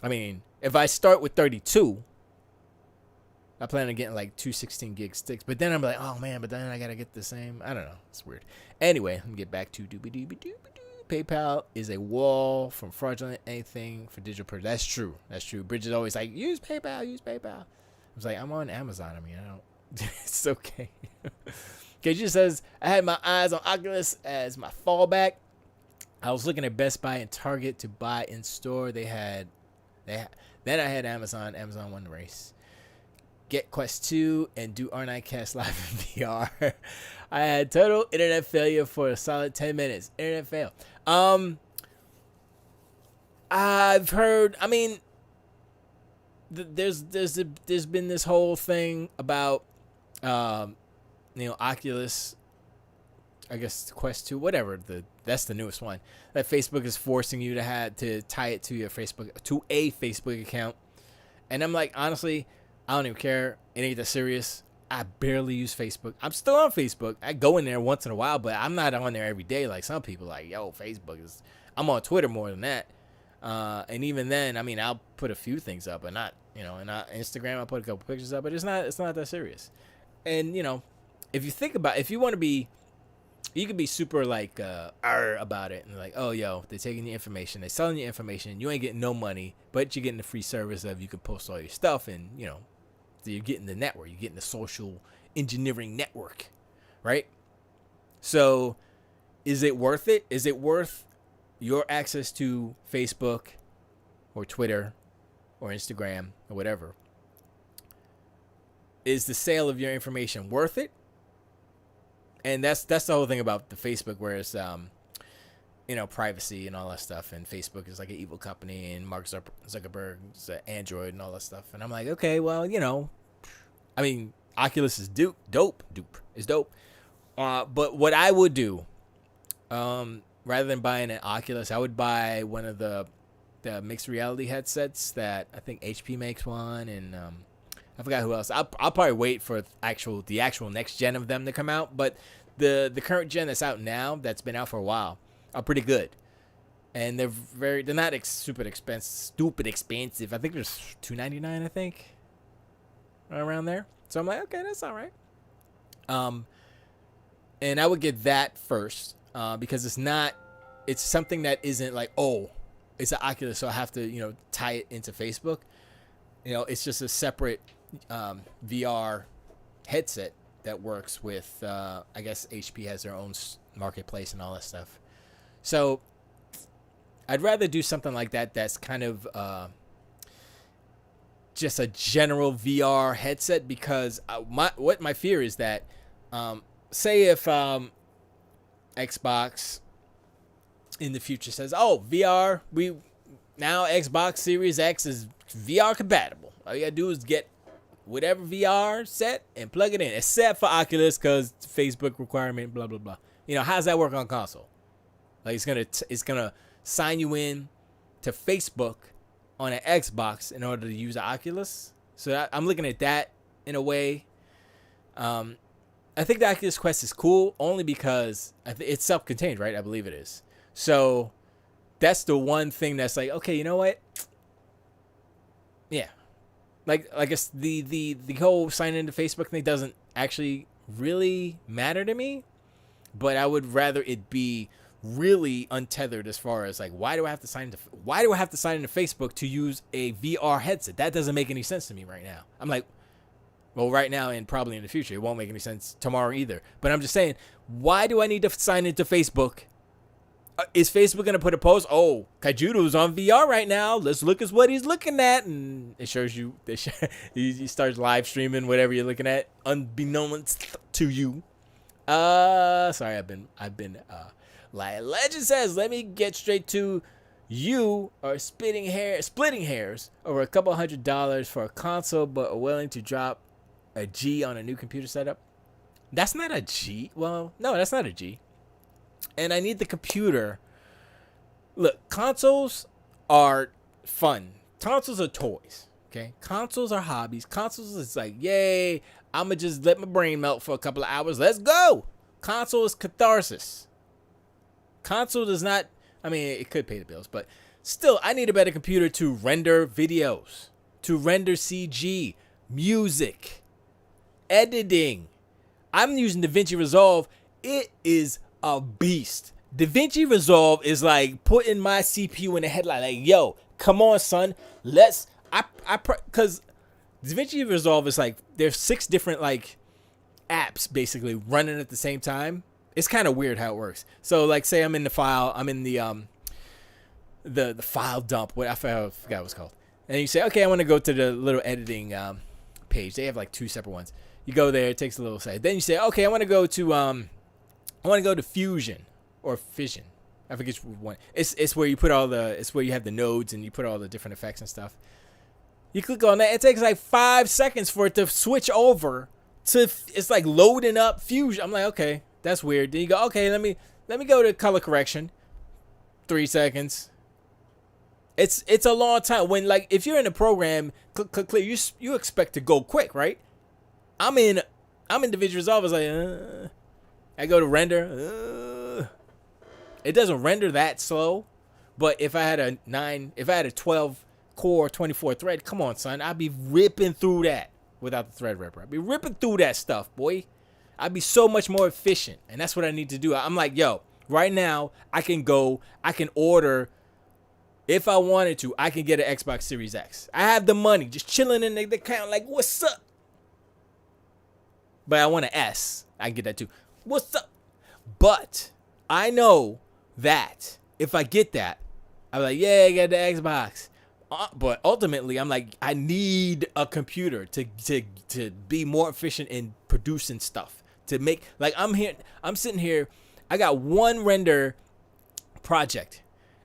I mean, if I start with 32, I plan on getting like 2 16 gig sticks. But then I'm like, oh, man, but then I got to get the same. I don't know. It's weird. Anyway, let me get back to doobie-doobie-doobie-doo. PayPal is a wall from fraudulent anything for digital purchase. That's true. Bridget's always like, use PayPal. I was like, I'm on Amazon. I mean, I don't. It's okay. KG says, I had my eyes on Oculus as my fallback. I was looking at Best Buy and Target to buy in store. Then I had Amazon. Amazon won the race. Get Quest 2 and do R9cast live in VR. I had total internet failure for a solid 10 minutes. Internet fail. I've heard, I mean, there's been this whole thing about, Oculus, I guess Quest 2, whatever, that's the newest one, that Facebook is forcing you to tie it to your to a Facebook account. And I'm like, honestly, I don't even care. It ain't that serious. I barely use Facebook. I'm still on Facebook. I go in there once in a while, but I'm not on there every day like some people. Like, yo, Facebook is. I'm on Twitter more than that. And even then, I mean, I'll put a few things up, but not, and Instagram, I'll put a couple pictures up, but it's not that serious. And if you think about, if you want to be, you could be super like about it and like, oh, yo, they're taking your information, they're selling your information, you ain't getting no money, but you're getting the free service of you can post all your stuff and so you're getting the network. You're getting the social engineering network, right? So is it worth it? Is it worth your access to Facebook or Twitter or Instagram or whatever? Is the sale of your information worth it? And that's the whole thing about the Facebook, where it's, privacy and all that stuff. And Facebook is like an evil company, and Mark Zuckerberg's Android and all that stuff. And I'm like, okay, well, I mean, Oculus is dope. But what I would do, rather than buying an Oculus, I would buy one of the mixed reality headsets that I think HP makes one, and I forgot who else. I'll probably wait for the actual next gen of them to come out. But the current gen that's out now, that's been out for a while, are pretty good, and they're not stupid expensive. I think there's $299, I think, around there. So I'm like, okay, that's all right. And I would get that first, because it's something that isn't like, oh, it's an Oculus, so I have to tie it into Facebook. It's just a separate VR headset that works with, I guess HP has their own marketplace and all that stuff. So I'd rather do something like that that's kind of just a general VR headset, because my fear is that, say if Xbox in the future says, oh, VR, now Xbox Series X is VR compatible. All you gotta do is get whatever VR set and plug it in, except for Oculus, because Facebook requirement, blah blah blah. How does that work on console? Like it's gonna sign you in to Facebook on an Xbox in order to use the Oculus. So I'm looking at that in a way. I think the Oculus Quest is cool only because it's self-contained, right? I believe it is. So that's the one thing that's like, okay, you know what? Yeah. Like it's the whole sign into Facebook thing doesn't actually really matter to me, but I would rather it be really untethered as far as like, why do I have to sign into Facebook to use a VR headset? That doesn't make any sense to me right now. I'm like, well, right now and probably in the future, it won't make any sense tomorrow either. But I'm just saying, why do I need to sign into Facebook? Is Facebook going to put a post? Oh, Kaijudo's on VR right now. Let's look at what he's looking at. And it shows you, he starts live streaming whatever you're looking at, unbeknownst to you. Sorry, I've been Legend says, let me get straight to You are splitting hairs over a couple $100 for a console, but are willing to drop a G on a new computer setup. That's not a G. Well, no, that's not a G. And I need the computer. Look, consoles are fun. Consoles are toys. Okay, consoles are hobbies. Consoles is like, yay, I'ma just let my brain melt for a couple of hours. Let's go. Console is catharsis. Console does not. I mean, it could pay the bills, but still, I need a better computer to render videos, to render CG, music, editing. I'm using DaVinci Resolve. It is a beast. DaVinci Resolve is like putting my CPU in the headlight. Like, yo, come on, son. Because DaVinci Resolve is like, there's 6 different like apps basically running at the same time. It's kind of weird how it works. So like, say I'm in the file, I'm in the file dump. What I forgot what it's called. And you say, okay, I want to go to the little editing page. They have like 2 separate ones. You go there, it takes a little second. Then you say, okay, I want to go to Fusion or Fission. I forget which one. It's where you put it's where you have the nodes and you put all the different effects and stuff. You click on that. It takes like 5 seconds for it to switch over to. It's like loading up Fusion. I'm like, okay, that's weird. Then you go, okay, let me go to color correction. 3 seconds. It's a long time. When like if you're in a program, click, you expect to go quick, right? I'm in DaVinci Resolve. It's like, I go to render. It doesn't render that slow, but if I had a 12 core 24 thread, come on, son, I'd be ripping through that without the thread ripper. I'd be ripping through that stuff, boy. I'd be so much more efficient, and that's what I need to do. I'm like, yo, right now I can order. If I wanted to, I can get an Xbox Series X. I have the money, just chilling in the account, like, what's up? But I want an S. I can get that too. What's up? But I know that if I get that, I'm like, yeah, I got the Xbox. But ultimately, I'm like, I need a computer to be more efficient in producing stuff. To make, like, I'm sitting here, I got one render project,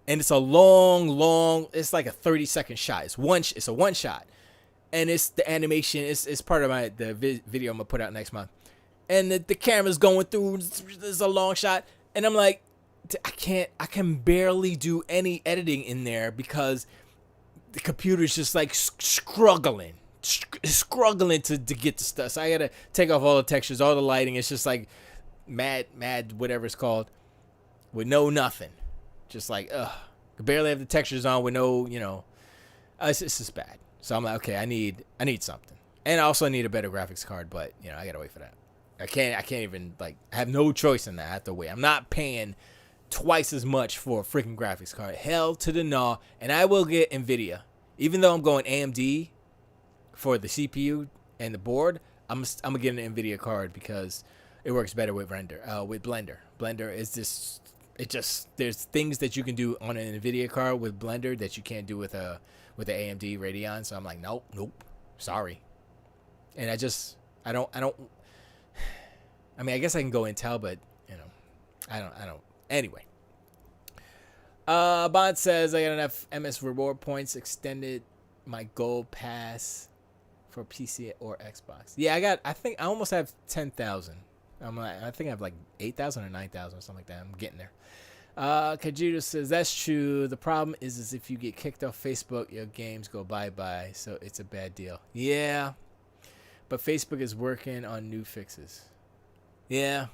and it's a long, it's like a 30-second shot. It's a one shot. And it's the animation. It's part of the video I'm gonna put out next month. And the camera's going through. There's a long shot, and I'm like, I can barely do any editing in there because the computer's just like struggling to get the stuff. So I gotta take off all the textures, all the lighting. It's just like mad, whatever it's called, with no nothing. Just like, I barely have the textures on with no, it's just bad. So I'm like, okay, I need something, and I also need a better graphics card. But I gotta wait for that. I can't even I have no choice in that. I have to wait. I'm not paying twice as much for a freaking graphics card. Hell to the no. And I will get NVIDIA, even though I'm going AMD for the CPU and the board. I'm gonna get an NVIDIA card because it works better with Blender. Blender is there's things that you can do on an NVIDIA card with Blender that you can't do with the AMD Radeon. So I'm like, nope, sorry. And I don't. I mean, I guess I can go Intel, but I don't. Anyway, Bond says I got enough MS reward points, extended my gold pass for PC or Xbox. Yeah, I think I almost have 10,000. I think I have like 8,000 or 9,000 or something like that. I'm getting there. Kajuda says that's true. The problem is if you get kicked off Facebook, your games go bye-bye, so it's a bad deal. Yeah, but Facebook is working on new fixes. Yeah.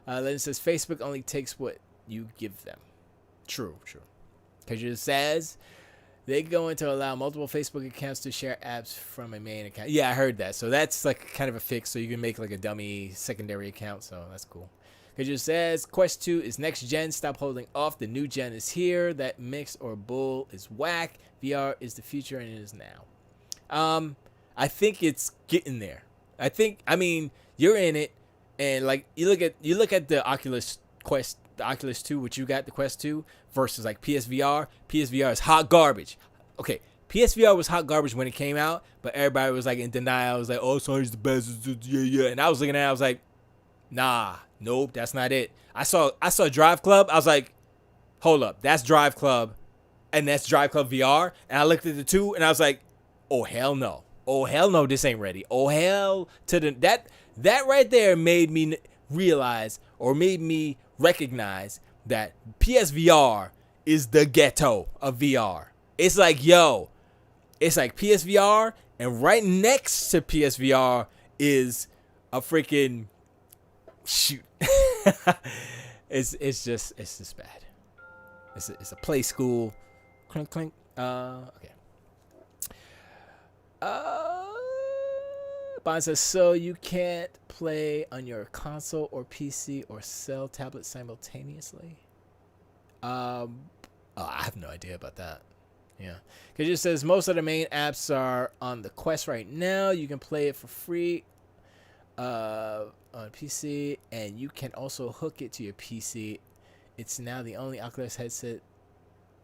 Then says Facebook only takes what you give them. True. Kajuda says they're going to allow multiple Facebook accounts to share apps from a main account. Yeah, I heard that. So that's like kind of a fix. So you can make like a dummy secondary account. So that's cool. Kajuda says Quest 2 is next gen. Stop holding off. The new gen is here. That mix or bull is whack. VR is the future and it is now. I think it's getting there. I mean, you're in it, and like you look at the Oculus Quest, the Oculus 2, which you got, the Quest 2, versus like PSVR. PSVR is hot garbage. Okay, PSVR was hot garbage when it came out, but everybody was like in denial. It was like, oh, Sony's the best. Yeah. And I was looking at it, I was like, nah, nope, that's not it. I saw Drive Club. I was like, hold up, that's Drive Club. and that's Drive Club VR. And I looked at the two, and I was like, oh hell no, oh hell no, this ain't ready. Oh hell to the that right there made me realize or made me recognize that PSVR is the ghetto of VR. It's like, yo, it's like PSVR, and right next to PSVR is a freaking shoot. It's just bad. It's a play school. Clink clink. Okay. Bond says, so you can't play on your console or PC or cell tablet simultaneously? I have no idea about that. Yeah. Because it says most of the main apps are on the Quest right now. You can play it for free on PC, and you can also hook it to your PC. It's now the only Oculus headset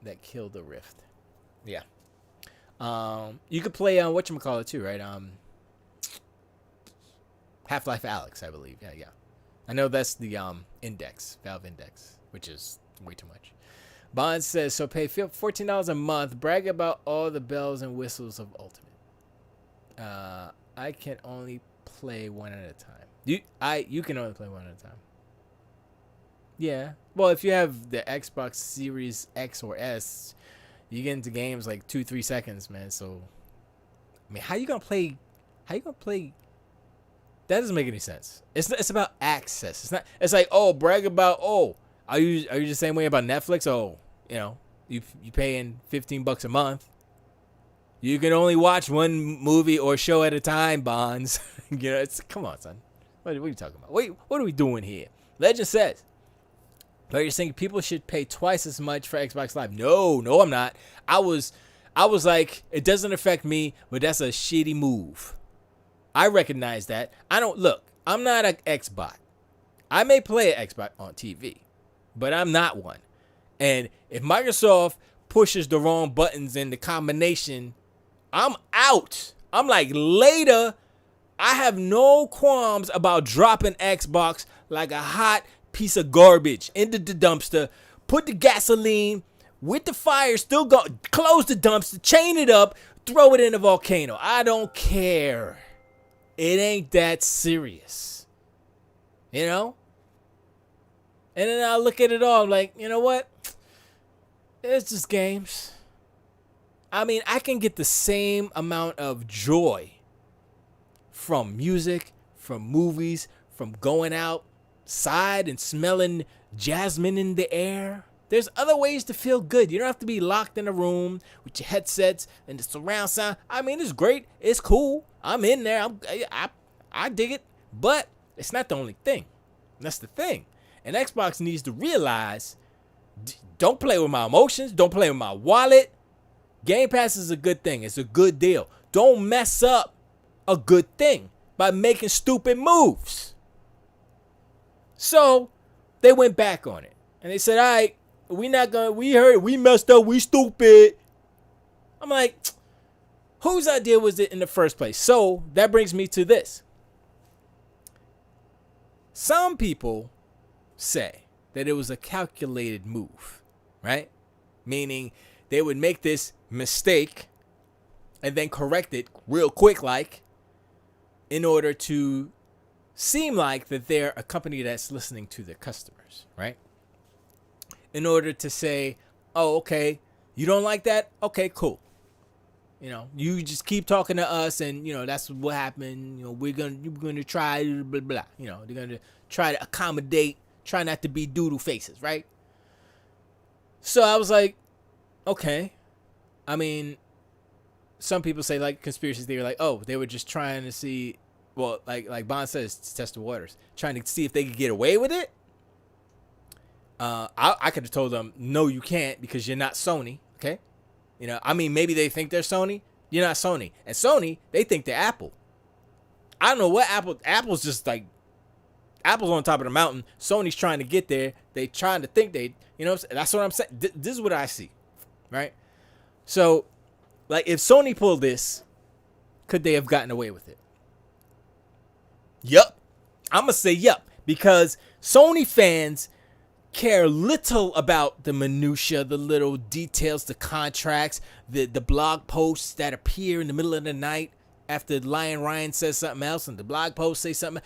that killed the Rift. Yeah. You could play on whatchamacallit too, right? Half-Life Alyx, I believe. Yeah. I know that's the Valve Index, which is way too much. Bond says, so pay $14 a month, brag about all the bells and whistles of Ultimate. I can only play one at a time. You can only play one at a time. Yeah. Well, if you have the Xbox Series X or S, you get into games like 2-3 seconds, man. So, I mean, how you gonna play? That doesn't make any sense. It's about access. It's not. It's like, oh, brag about, oh, are you the same way about Netflix? Oh, you paying $15 a month. You can only watch one movie or show at a time, Bonds. Come on, son. What are you talking about? Wait, what are we doing here? Legend says, but you're saying people should pay twice as much for Xbox Live. No, I'm not. I was like, it doesn't affect me, but that's a shitty move. I recognize that. I'm not an Xbot. I may play an Xbox on TV, but I'm not one. And if Microsoft pushes the wrong buttons in the combination, I'm out. I'm like, later. I have no qualms about dropping Xbox like a hot piece of garbage into the dumpster. Put the gasoline with the fire, still go, close the dumpster, chain it up, throw it in a volcano. I don't care. It ain't that serious. And then I look at it all, I'm like, you know what? It's just games. I mean, I can get the same amount of joy from music, from movies, from going outside and smelling jasmine in the air. There's other ways to feel good. You don't have to be locked in a room with your headsets and the surround sound. I mean, it's great. It's cool. I'm in there. I dig it. But it's not the only thing. That's the thing. And Xbox needs to realize, don't play with my emotions. Don't play with my wallet. Game Pass is a good thing. It's a good deal. Don't mess up a good thing by making stupid moves. So they went back on it. And they said, all right, we heard it. We messed up. We stupid. I'm like, whose idea was it in the first place? So that brings me to this. Some people say that it was a calculated move, right? Meaning they would make this mistake and then correct it real quick, like, in order to seem like that they're a company that's listening to their customers, right? In order to say, oh, okay, you don't like that? Okay, cool. You just keep talking to us, and that's what happened. You're gonna try blah blah. They're gonna try to accommodate, try not to be doodle faces, right? So I was like, okay. I mean, some people say, like, conspiracy theory, like, oh, they were just trying to see, well, like Bond says, to test the waters, trying to see if they could get away with it. I could have told them, no, you can't, because you're not Sony, okay? I mean, maybe they think they're Sony. You're not Sony. And Sony, they think they're Apple. I don't know what Apple's just like, Apple's on top of the mountain. Sony's trying to get there. They trying to think that's what I'm saying. This is what I see, right? So, like, if Sony pulled this, could they have gotten away with it? Yup. I'm going to say yup, because Sony fans care little about the minutia, the little details, the contracts, the blog posts that appear in the middle of the night after Lion Ryan says something else and the blog post say something.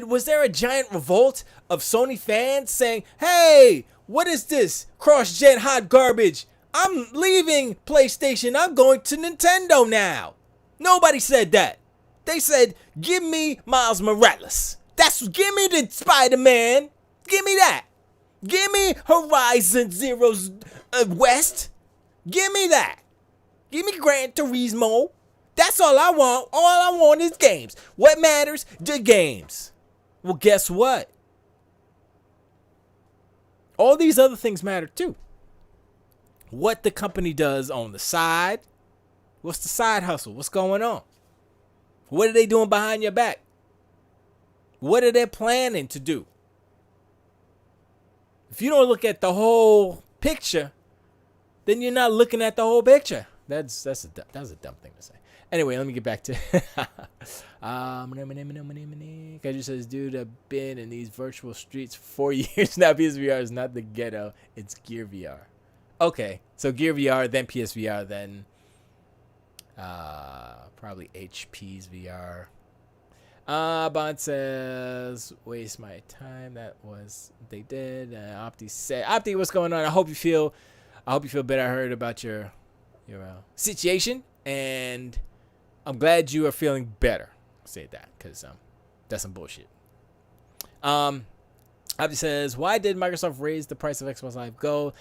Was there a giant revolt of Sony fans saying, "Hey, what is this cross-gen hot garbage? I'm leaving PlayStation. I'm going to Nintendo now"? Nobody said that. They said, "Give me Miles Morales. Give me the Spider-Man. Give me that. Give me Horizon Zero West. Give me that. Give me Gran Turismo. That's all I want. All I want is games. What matters? The games." Well, guess what? All these other things matter too. What the company does on the side. What's the side hustle? What's going on? What are they doing behind your back? What are they planning to do? If you don't look at the whole picture, then you're not looking at the whole picture. That's a dumb thing to say. Anyway, let me get back to Kaiju says, "Dude, I've been in these virtual streets for 4 years now. PSVR is not the ghetto, it's Gear VR." Okay, so Gear VR, then PSVR, then probably HP's VR. Bond says, "Waste my time." That was they did. Opti said, "Opti, what's going on? I hope you feel better. I heard about your situation, and I'm glad you are feeling better." I'll say that because that's some bullshit. Opti says, "Why did Microsoft raise the price of Xbox Live Gold?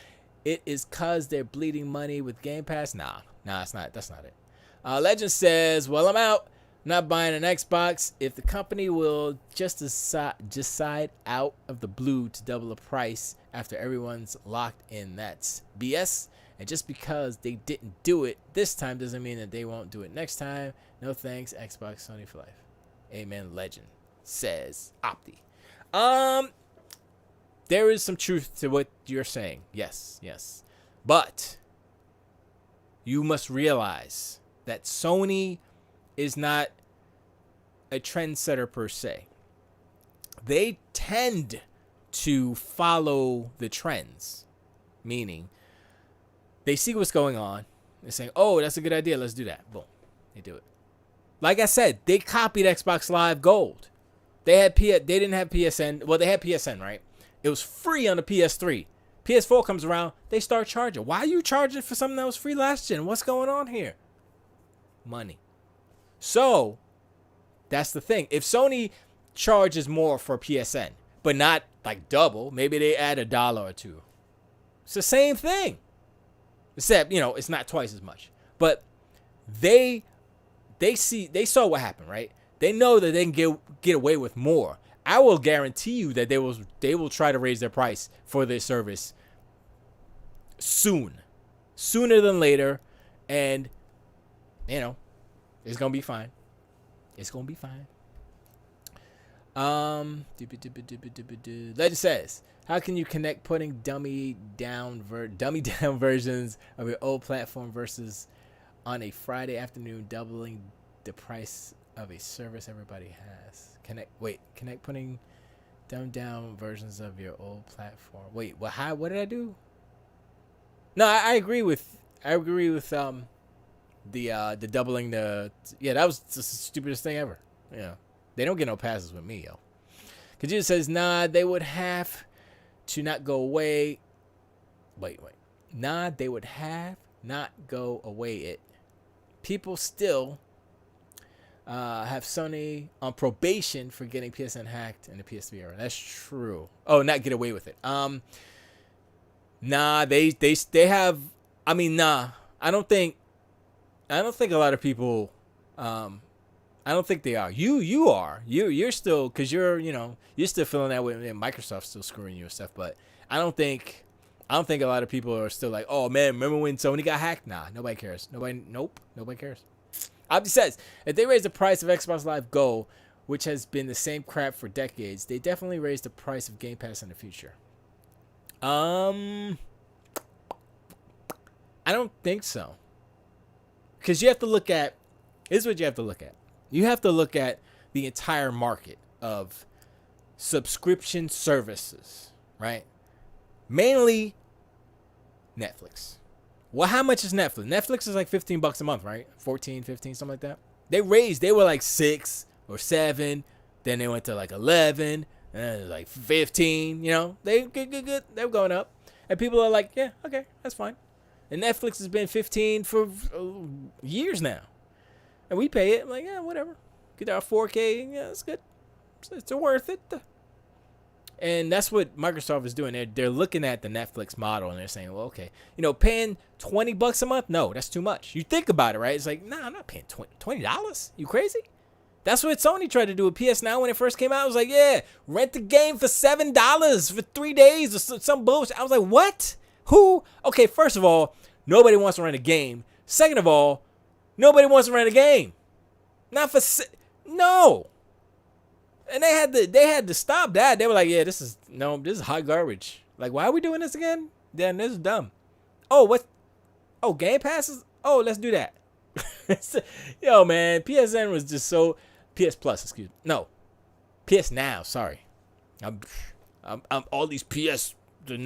It is cause they're bleeding money with Game Pass." Nah, it's not. That's not it. Legend says, "Well, I'm out. Not buying an Xbox. If the company will just decide out of the blue to double the price after everyone's locked in, that's BS. And just because they didn't do it this time doesn't mean that they won't do it next time. No thanks, Xbox, Sony for life. Amen, Legend," says Opti. There is some truth to what you're saying. Yes. But you must realize that Sony is not a trendsetter per se. They tend to follow the trends, meaning they see what's going on. They're saying, "Oh, that's a good idea. Let's do that." Boom. They do it. Like I said, they copied Xbox Live Gold. They didn't have PSN. Well, they had PSN, right? It was free on the PS3. PS4 comes around, they start charging. Why are you charging for something that was free last gen? What's going on here? Money. So, that's the thing. If Sony charges more for PSN, but not like double, maybe they add $1 or $2. It's the same thing. Except, it's not twice as much. But they saw what happened, right? They know that they can get away with more. I will guarantee you that they will try to raise their price for their service sooner than later, and it's gonna be fine. It's gonna be fine. Legend says, "How can you connect putting dummy down versions of your old platform versus on a Friday afternoon doubling the price of a service everybody has? Connect putting dumbed down versions of your old platform." Wait, what did I do? No, I agree with the doubling that was the stupidest thing ever. They don't get no passes with me, yo. Kajita says, "Nah, they would have to not go away." Wait. Nah, they would have not go away it. People still have Sony on probation for getting PSN hacked in the PS3 era. That's true. Oh, not get away with it. Nah, they have. I mean, nah. I don't think a lot of people. I don't think they are. You are. You're still, because you're still feeling that way. And Microsoft's still screwing you and stuff. But I don't think a lot of people are still like, "Oh man, remember when Sony got hacked?" Nah, nobody cares. Nobody cares. Opti says, "If they raise the price of Xbox Live Gold, which has been the same crap for decades, they definitely raise the price of Game Pass in the future." I don't think so. Because you have to look at, here's what you have to look at. You have to look at the entire market of subscription services, right? Mainly Netflix. Well, how much is Netflix? Netflix is like $15 a month, right? 14, 15, something like that. They were like 6 or 7. Then they went to like 11. And then like 15, they good. They were going up. And people are like, yeah, okay, that's fine. And Netflix has been 15 for years now. And we pay it. I'm like, yeah, whatever. Get our 4K. Yeah, it's good. It's worth it. And that's what Microsoft is doing. They're looking at the Netflix model and they're saying, well, okay, paying $20 a month? No, that's too much. You think about it, right? It's like, nah, I'm not paying $20. You crazy? That's what Sony tried to do with PS Now when it first came out. I was like, yeah, rent the game for $7 for 3 days or some bullshit. I was like, what? Who? Okay, first of all, nobody wants to rent a game. Second of all, nobody wants to rent a game. Not for no. And they had to stop that. They were like, yeah, this is hot garbage. Like, why are we doing this again? Then this is dumb. Oh, what? Oh, Game Passes? Oh, let's do that. Yo, man, PSN was just so PS Plus, excuse me. No. PS Now, sorry. I'm all these PS the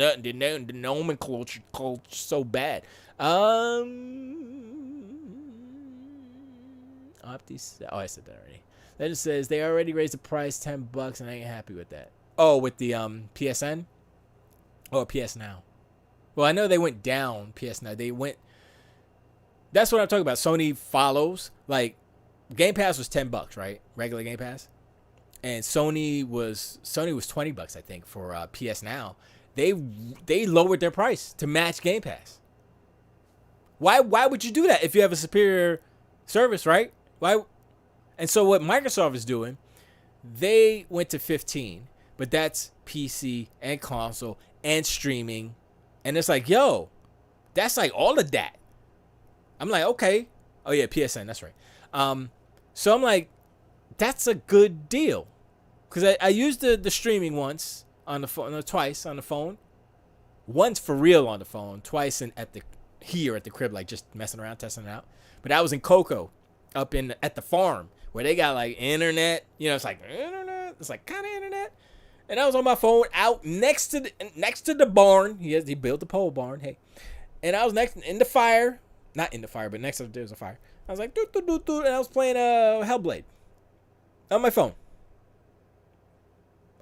nomenclature so bad. Optis. Oh, I said that already. Then it says they already raised the price $10 and I ain't happy with that. Oh, with the PSN or PS Now. Well, I know they went down PS Now. They went. That's what I'm talking about. Sony follows. Like, Game Pass was $10, right? Regular Game Pass. And Sony was $20, I think, for PS Now. They lowered their price to match Game Pass. Why would you do that if you have a superior service, right? Why? And so what Microsoft is doing, they went to 15, but that's PC and console and streaming. And it's like, yo, that's like all of that. I'm like, okay. Oh yeah, PSN, that's right. So I'm like, that's a good deal. Because I used the streaming once on the phone, twice on the phone. Once for real on the phone, twice at the crib, like just messing around, testing it out. But I was in Cocoa, up at the farm, where they got like internet. It's like internet. It's like kind of internet. And I was on my phone out next to the barn. He built the pole barn. Hey, and I was next in the fire. Not in the fire, but next to there's a fire. I was like, doo, doo, doo, doo, and I was playing Hellblade on my phone.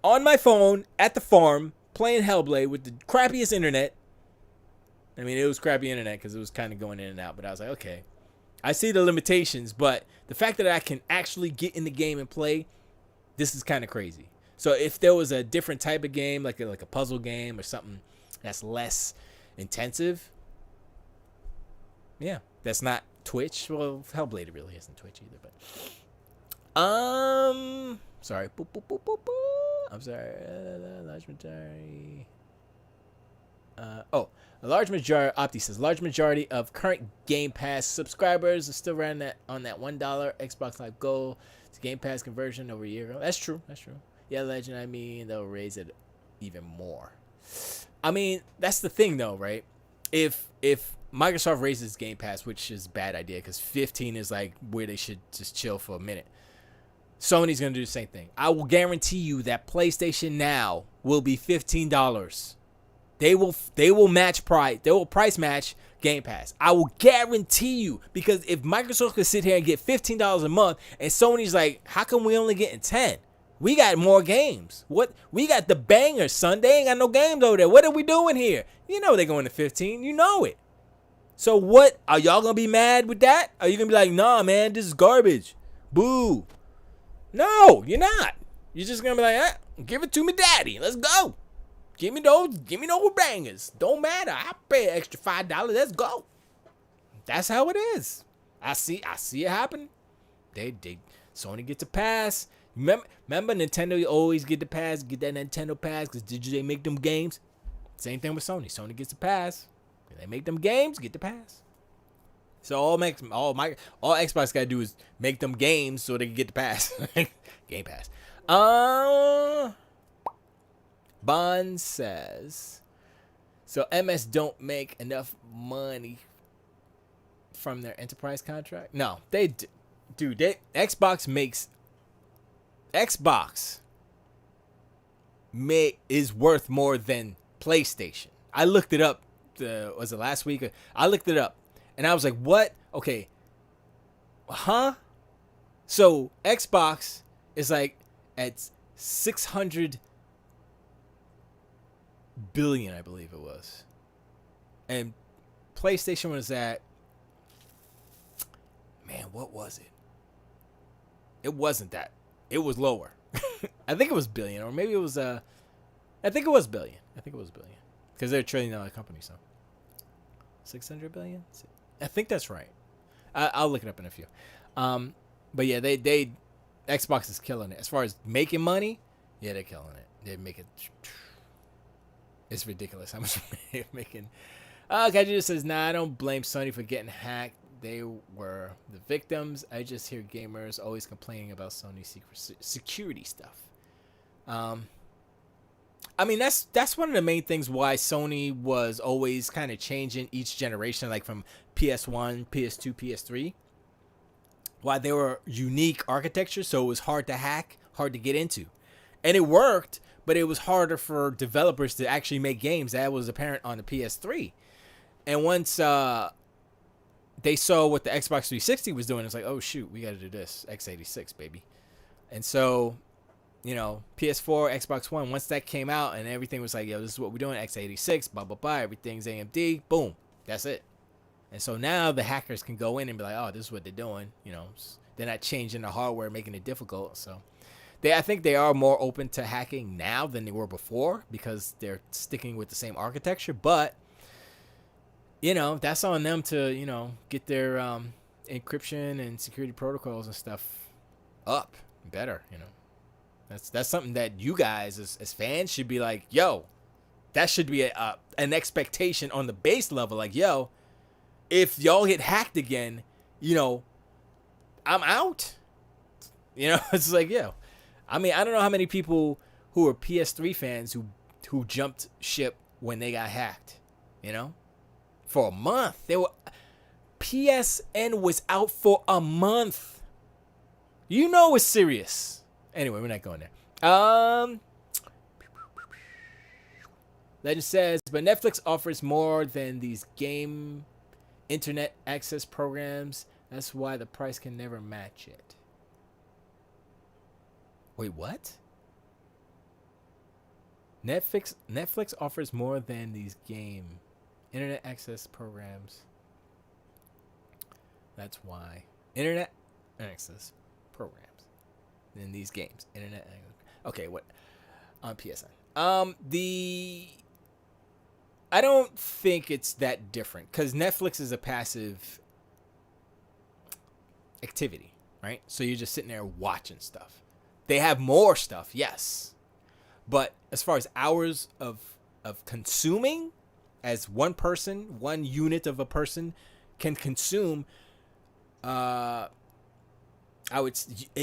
On my phone at the farm, playing Hellblade with the crappiest internet. I mean, it was crappy internet because it was kind of going in and out. But I was like, okay, I see the limitations, but the fact that I can actually get in the game and play, this is kind of crazy. So if there was a different type of game, like a puzzle game or something that's less intensive, yeah, that's not Twitch. Well, Hellblade really isn't Twitch either, but sorry. Boop, boop, boop, boop, boop. I'm sorry. Large majority. A large majority. Opti says large majority of current Game Pass subscribers are still running on that $1 Xbox Live Gold to Game Pass conversion over a year ago. That's true. Yeah, Legend. I mean, they'll raise it even more. I mean, that's the thing, though, right? If Microsoft raises Game Pass, which is a bad idea because 15 is like where they should just chill for a minute. Sony's going to do the same thing. I will guarantee you that PlayStation Now will be $15. They will match price. They will price match Game Pass. I will guarantee you, because if Microsoft could sit here and get $15 a month and Sony's like, how come we only getting 10? We got more games. What? We got the bangers, son. They ain't got no games over there. What are we doing here? You know they're going to 15. You know it. So what? Are y'all going to be mad with that? Are you going to be like, nah, man, this is garbage. Boo. No, you're not. You're just going to be like, give it to me, daddy. Let's go. Give me those bangers. Don't matter. I'll pay an extra $5. Let's go. That's how it is. I see it happen. Sony gets a pass. Remember Nintendo always get the pass, get that Nintendo pass because did they make them games? Same thing with Sony. Sony gets a pass. They make them games, get the pass. So all Xbox gotta do is make them games so they can get the pass. Game Pass. Bond says, so MS don't make enough money from their enterprise contract? No, they do. Xbox is worth more than PlayStation. I looked it up. Was it last week? I looked it up, and I was like, "What? Okay, huh?" So Xbox is like at 600 billion, I believe it was, and PlayStation was at, man, what was it? It wasn't that. It was lower. I think it was billion, or maybe it was I think it was billion. I think it was billion because they're a $1 trillion company. So 600 billion. I think that's right. I'll look it up in a few. But yeah, they Xbox is killing it as far as making money. Yeah, they're killing it. They're making. It's ridiculous how much they're making. Kaiju says, "Nah, I don't blame Sony for getting hacked. They were the victims. I just hear gamers always complaining about Sony's security stuff." I mean, that's one of the main things why Sony was always kind of changing each generation, like from PS1, PS2, PS3. Why they were unique architecture, so it was hard to hack, hard to get into. And it worked, but it was harder for developers to actually make games. That was apparent on the PS3. And once they saw what the Xbox 360 was doing, it's like, oh, shoot, we got to do this. x86, baby. And so, you know, PS4, Xbox One, once that came out and everything was like, yo, this is what we're doing, x86, blah, blah, blah, everything's AMD, boom, that's it. And so now the hackers can go in and be like, oh, this is what they're doing. You know, they're not changing the hardware, making it difficult. So I think they are more open to hacking now than they were before because they're sticking with the same architecture. But, you know, that's on them to, you know, get their encryption and security protocols and stuff up better, you know. That's something that you guys as fans should be like, yo, that should be an expectation on the base level. Like, yo, if y'all get hacked again, you know, I'm out. You know, it's like, yo. I mean, I don't know how many people who are PS3 fans who jumped ship when they got hacked, you know? For a month. PSN was out for a month. You know it's serious. Anyway, we're not going there. Legend says, but Netflix offers more than these game internet access programs. That's why the price can never match it. Wait, what? Netflix offers more than these game internet access programs. That's why internet access programs than these games. Okay, what on PSN? I don't think it's that different because Netflix is a passive activity, right? So you're just sitting there watching stuff. They have more stuff, yes. But as far as hours of consuming, as one person, one unit of a person can consume, there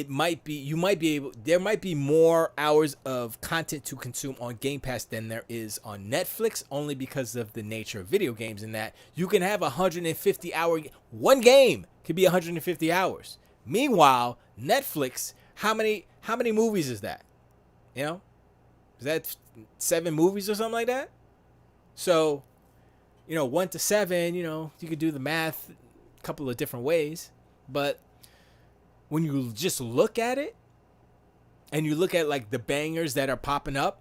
might be more hours of content to consume on Game Pass than there is on Netflix, only because of the nature of video games, in that you can have 150-hour, one game could be 150 hours. Meanwhile, Netflix, how many movies is that? You know, is that 7 movies or something like that? So, you know, 1 to 7, you know, you could do the math a couple of different ways, but when you just look at it and you look at like the bangers that are popping up,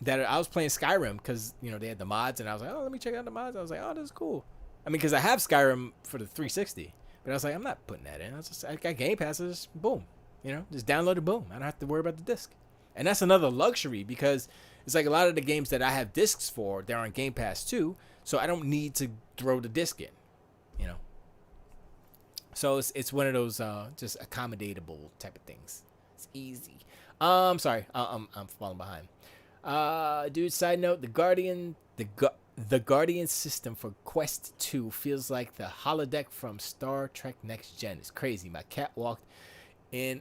I was playing Skyrim because, you know, they had the mods and I was like, oh, let me check out the mods. I was like, oh, this is cool. I mean, because I have Skyrim for the 360, but I was like, I'm not putting that in. I got Game Passes, boom, you know, just download it, boom. I don't have to worry about the disc. And that's another luxury because it's like a lot of the games that I have discs for, they're on Game Pass too. So I don't need to throw the disc in, you know. So it's one of those just accommodatable type of things. It's easy. Sorry, I'm falling behind. Dude, side note, the Guardian system for Quest 2 feels like the holodeck from Star Trek Next Gen. It's crazy. My cat walked in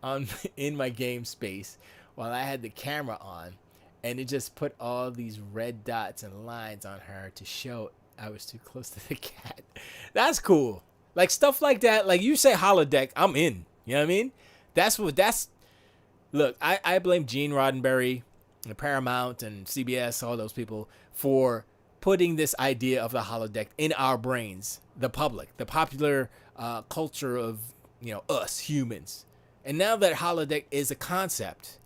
my game space while I had the camera on, and it just put all these red dots and lines on her to show I was too close to the cat. That's cool. Like stuff like that, like you say holodeck, I'm in. You know what I mean? Look, I blame Gene Roddenberry Paramount and CBS, all those people, for putting this idea of the holodeck in our brains, the public, the popular culture of, us humans. And now that holodeck is a concept,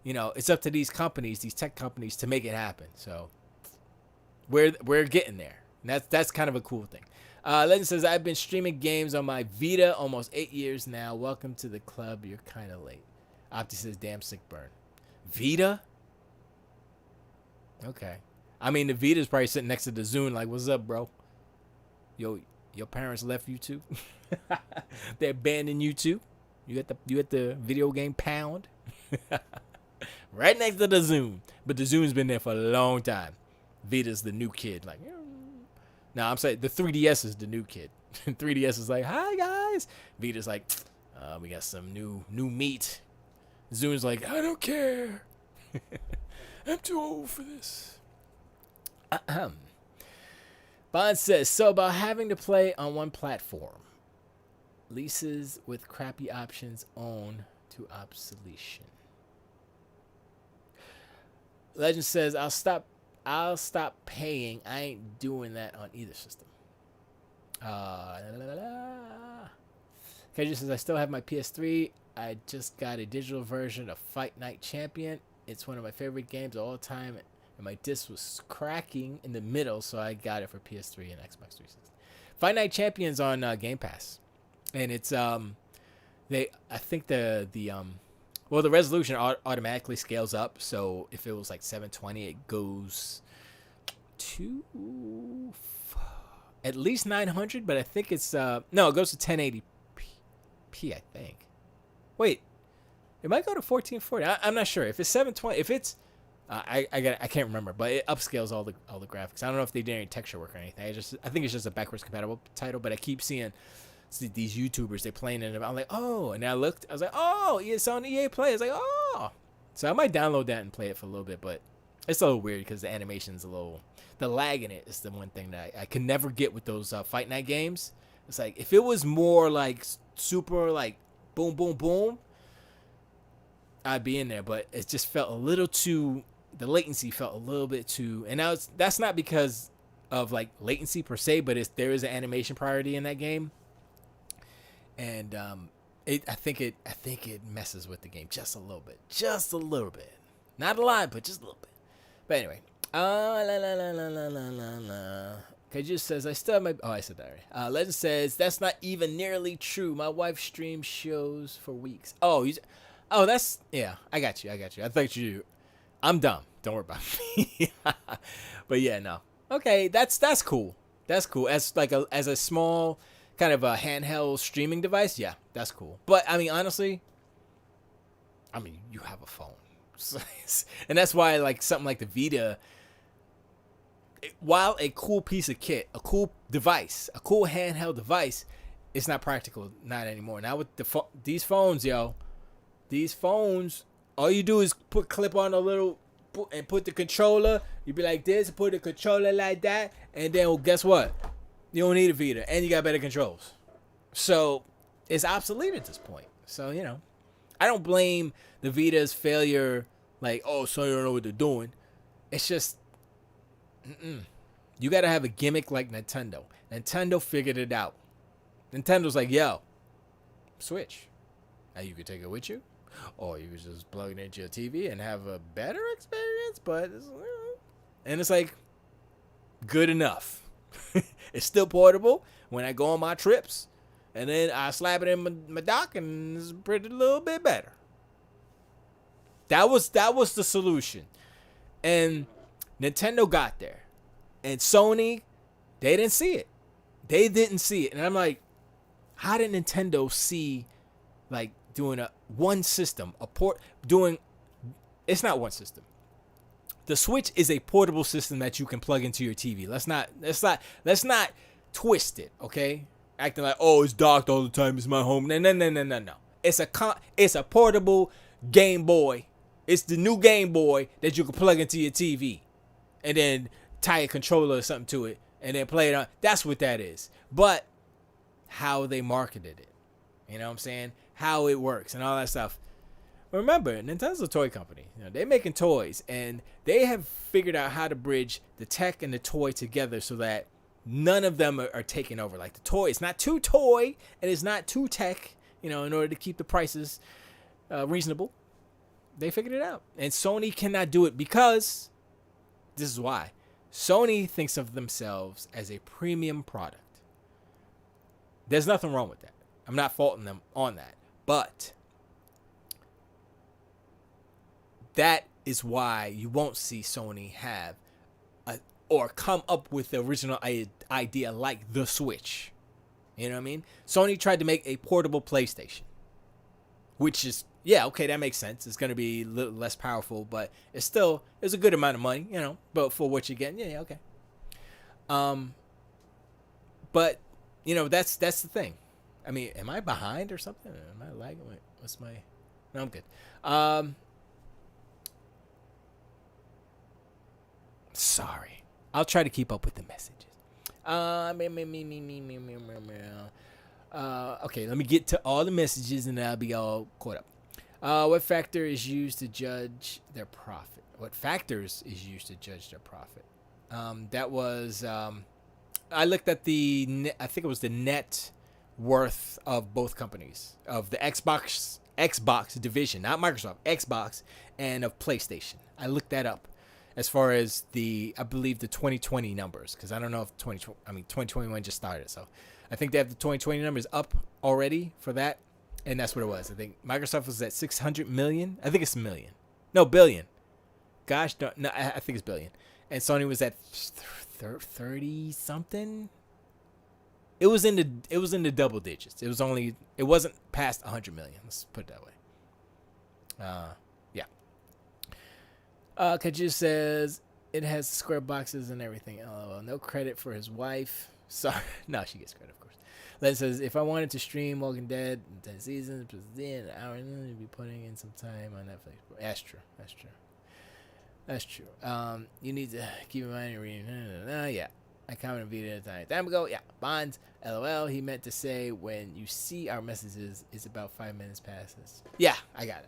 it's up to these companies, these tech companies, to make it happen. So we're getting there. And that's kind of a cool thing. Legend says, I've been streaming games on my Vita almost 8 years now. Welcome to the club. You're kind of late. Opti says, damn sick burn. Vita? Okay. I mean, the Vita's probably sitting next to the Zune like, what's up, bro? Yo, your parents left you too? They abandoned you too? You at the video game pound? Right next to the Zune. But the Zune's been there for a long time. Vita's the new kid. Like, no, I'm saying the 3DS is the new kid. 3DS is like, hi guys. Vita's like, we got some new meat. Zune's like, I don't care. I'm too old for this. Bond says, so about having to play on one platform. Leases with crappy options own to obsolescence. Legend says, I'll stop paying. I ain't doing that on either system. KJ says, I still have my PS3. I just got a digital version of Fight Night Champion. It's one of my favorite games of all time, and my disc was cracking in the middle, so I got it for PS3 and Xbox 360. Fight Night Champion's on Game Pass, and it's I think the resolution automatically scales up. So if it was like 720, it goes to at least 900, but I think it's no, it goes to 1080p, I think. Wait, it might go to 1440. I'm not sure if it's 720. If it's I can't remember, but it upscales all the graphics. I don't know if they did any texture work or anything. I think it's just a backwards compatible title. But I keep seeing these YouTubers, they playing it. I'm like, oh, and I looked. I was like, oh, it's on EA Play. I was like, oh, so I might download that and play it for a little bit. But it's a little weird because the animation's the lag in it is the one thing that I can never get with those Fight Night games. It's like if it was more like super like boom boom boom, I'd be in there. But it just felt a little too. The latency felt a little bit too, and now that's not because of like latency per se, but there is an animation priority in that game, and I think it messes with the game just a little bit, not a lot, but just a little bit. But anyway, Kaju says I still have my. Oh, I said that already. Legend says that's not even nearly true. My wife streams shows for weeks. Oh, that's yeah. I got you. I thought you. I'm dumb. Don't worry about me. But yeah, no. Okay, that's cool. That's cool. As a small kind of a handheld streaming device, yeah, that's cool. But I mean, honestly, you have a phone, and that's why like something like the Vita, while a cool piece of kit, a cool device, a cool handheld device, it's not practical, not anymore. Now with these phones, all you do is clip on a little and put the controller. You be like this, put the controller like that, and then guess what? You don't need a Vita, and you got better controls. So it's obsolete at this point. So I don't blame the Vita's failure. Like, oh, so you don't know what they're doing. It's just, you got to have a gimmick like Nintendo. Nintendo figured it out. Nintendo's like, yo, Switch. Now you can take it with you. Or you could just plug it into your TV and have a better experience, but it's like good enough. It's still portable when I go on my trips, and then I slap it in my dock, and it's pretty little bit better. That was the solution, and Nintendo got there, and Sony, they didn't see it. And I'm like, how did Nintendo see like doing one system, it's not one system. The Switch is a portable system that you can plug into your TV. Let's not twist it, okay? Acting like, oh, it's docked all the time, it's my home. No. It's a portable Game Boy. It's the new Game Boy that you can plug into your TV and then tie a controller or something to it and then play it on. That's what that is. But how they marketed it, you know what I'm saying? How it works and all that stuff. Remember, Nintendo's a toy company. They're making toys, and they have figured out how to bridge the tech and the toy together so that none of them are taking over. Like the toy, it's not too toy and it's not too tech. In order to keep the prices reasonable, they figured it out. And Sony cannot do it because this is why. Sony thinks of themselves as a premium product. There's nothing wrong with that. I'm not faulting them on that, but that is why you won't see Sony have or come up with the original idea like the Switch. You know what I mean? Sony tried to make a portable PlayStation, which is, yeah, okay, that makes sense. It's going to be a little less powerful, but it's a good amount of money, but for what you get, yeah, okay. But, that's the thing. I mean, am I behind or something? Am I lagging? Wait, no, I'm good. Sorry. I'll try to keep up with the messages. Okay, let me get to all the messages and I'll be all caught up. What factor is used to judge their profit? What factors is used to judge their profit? That was, I looked at I think it was the net worth of both companies, of the Xbox division, not Microsoft, Xbox, and of PlayStation. I looked that up. As far as I believe the 2020 numbers, because I don't know if 2021 just started, so I think they have the 2020 numbers up already for that, and that's what it was. I think Microsoft was at 600 million. I think it's million, no billion. Gosh, no, I think it's billion, and Sony was at 30 something. It was in the double digits. It wasn't past 100 million. Let's put it that way. Yeah. Kaju says it has square boxes and everything. LOL. No credit for his wife. Sorry. No, she gets credit, of course. Len says, if I wanted to stream Walking Dead 10 seasons, then an hour and then you'd be putting in some time on Netflix. That's true. You need to keep in mind you're reading. Yeah. I commented a video time ago. Yeah. Bonds. LOL. He meant to say when you see our messages, it's about 5 minutes past this. Yeah, I got it.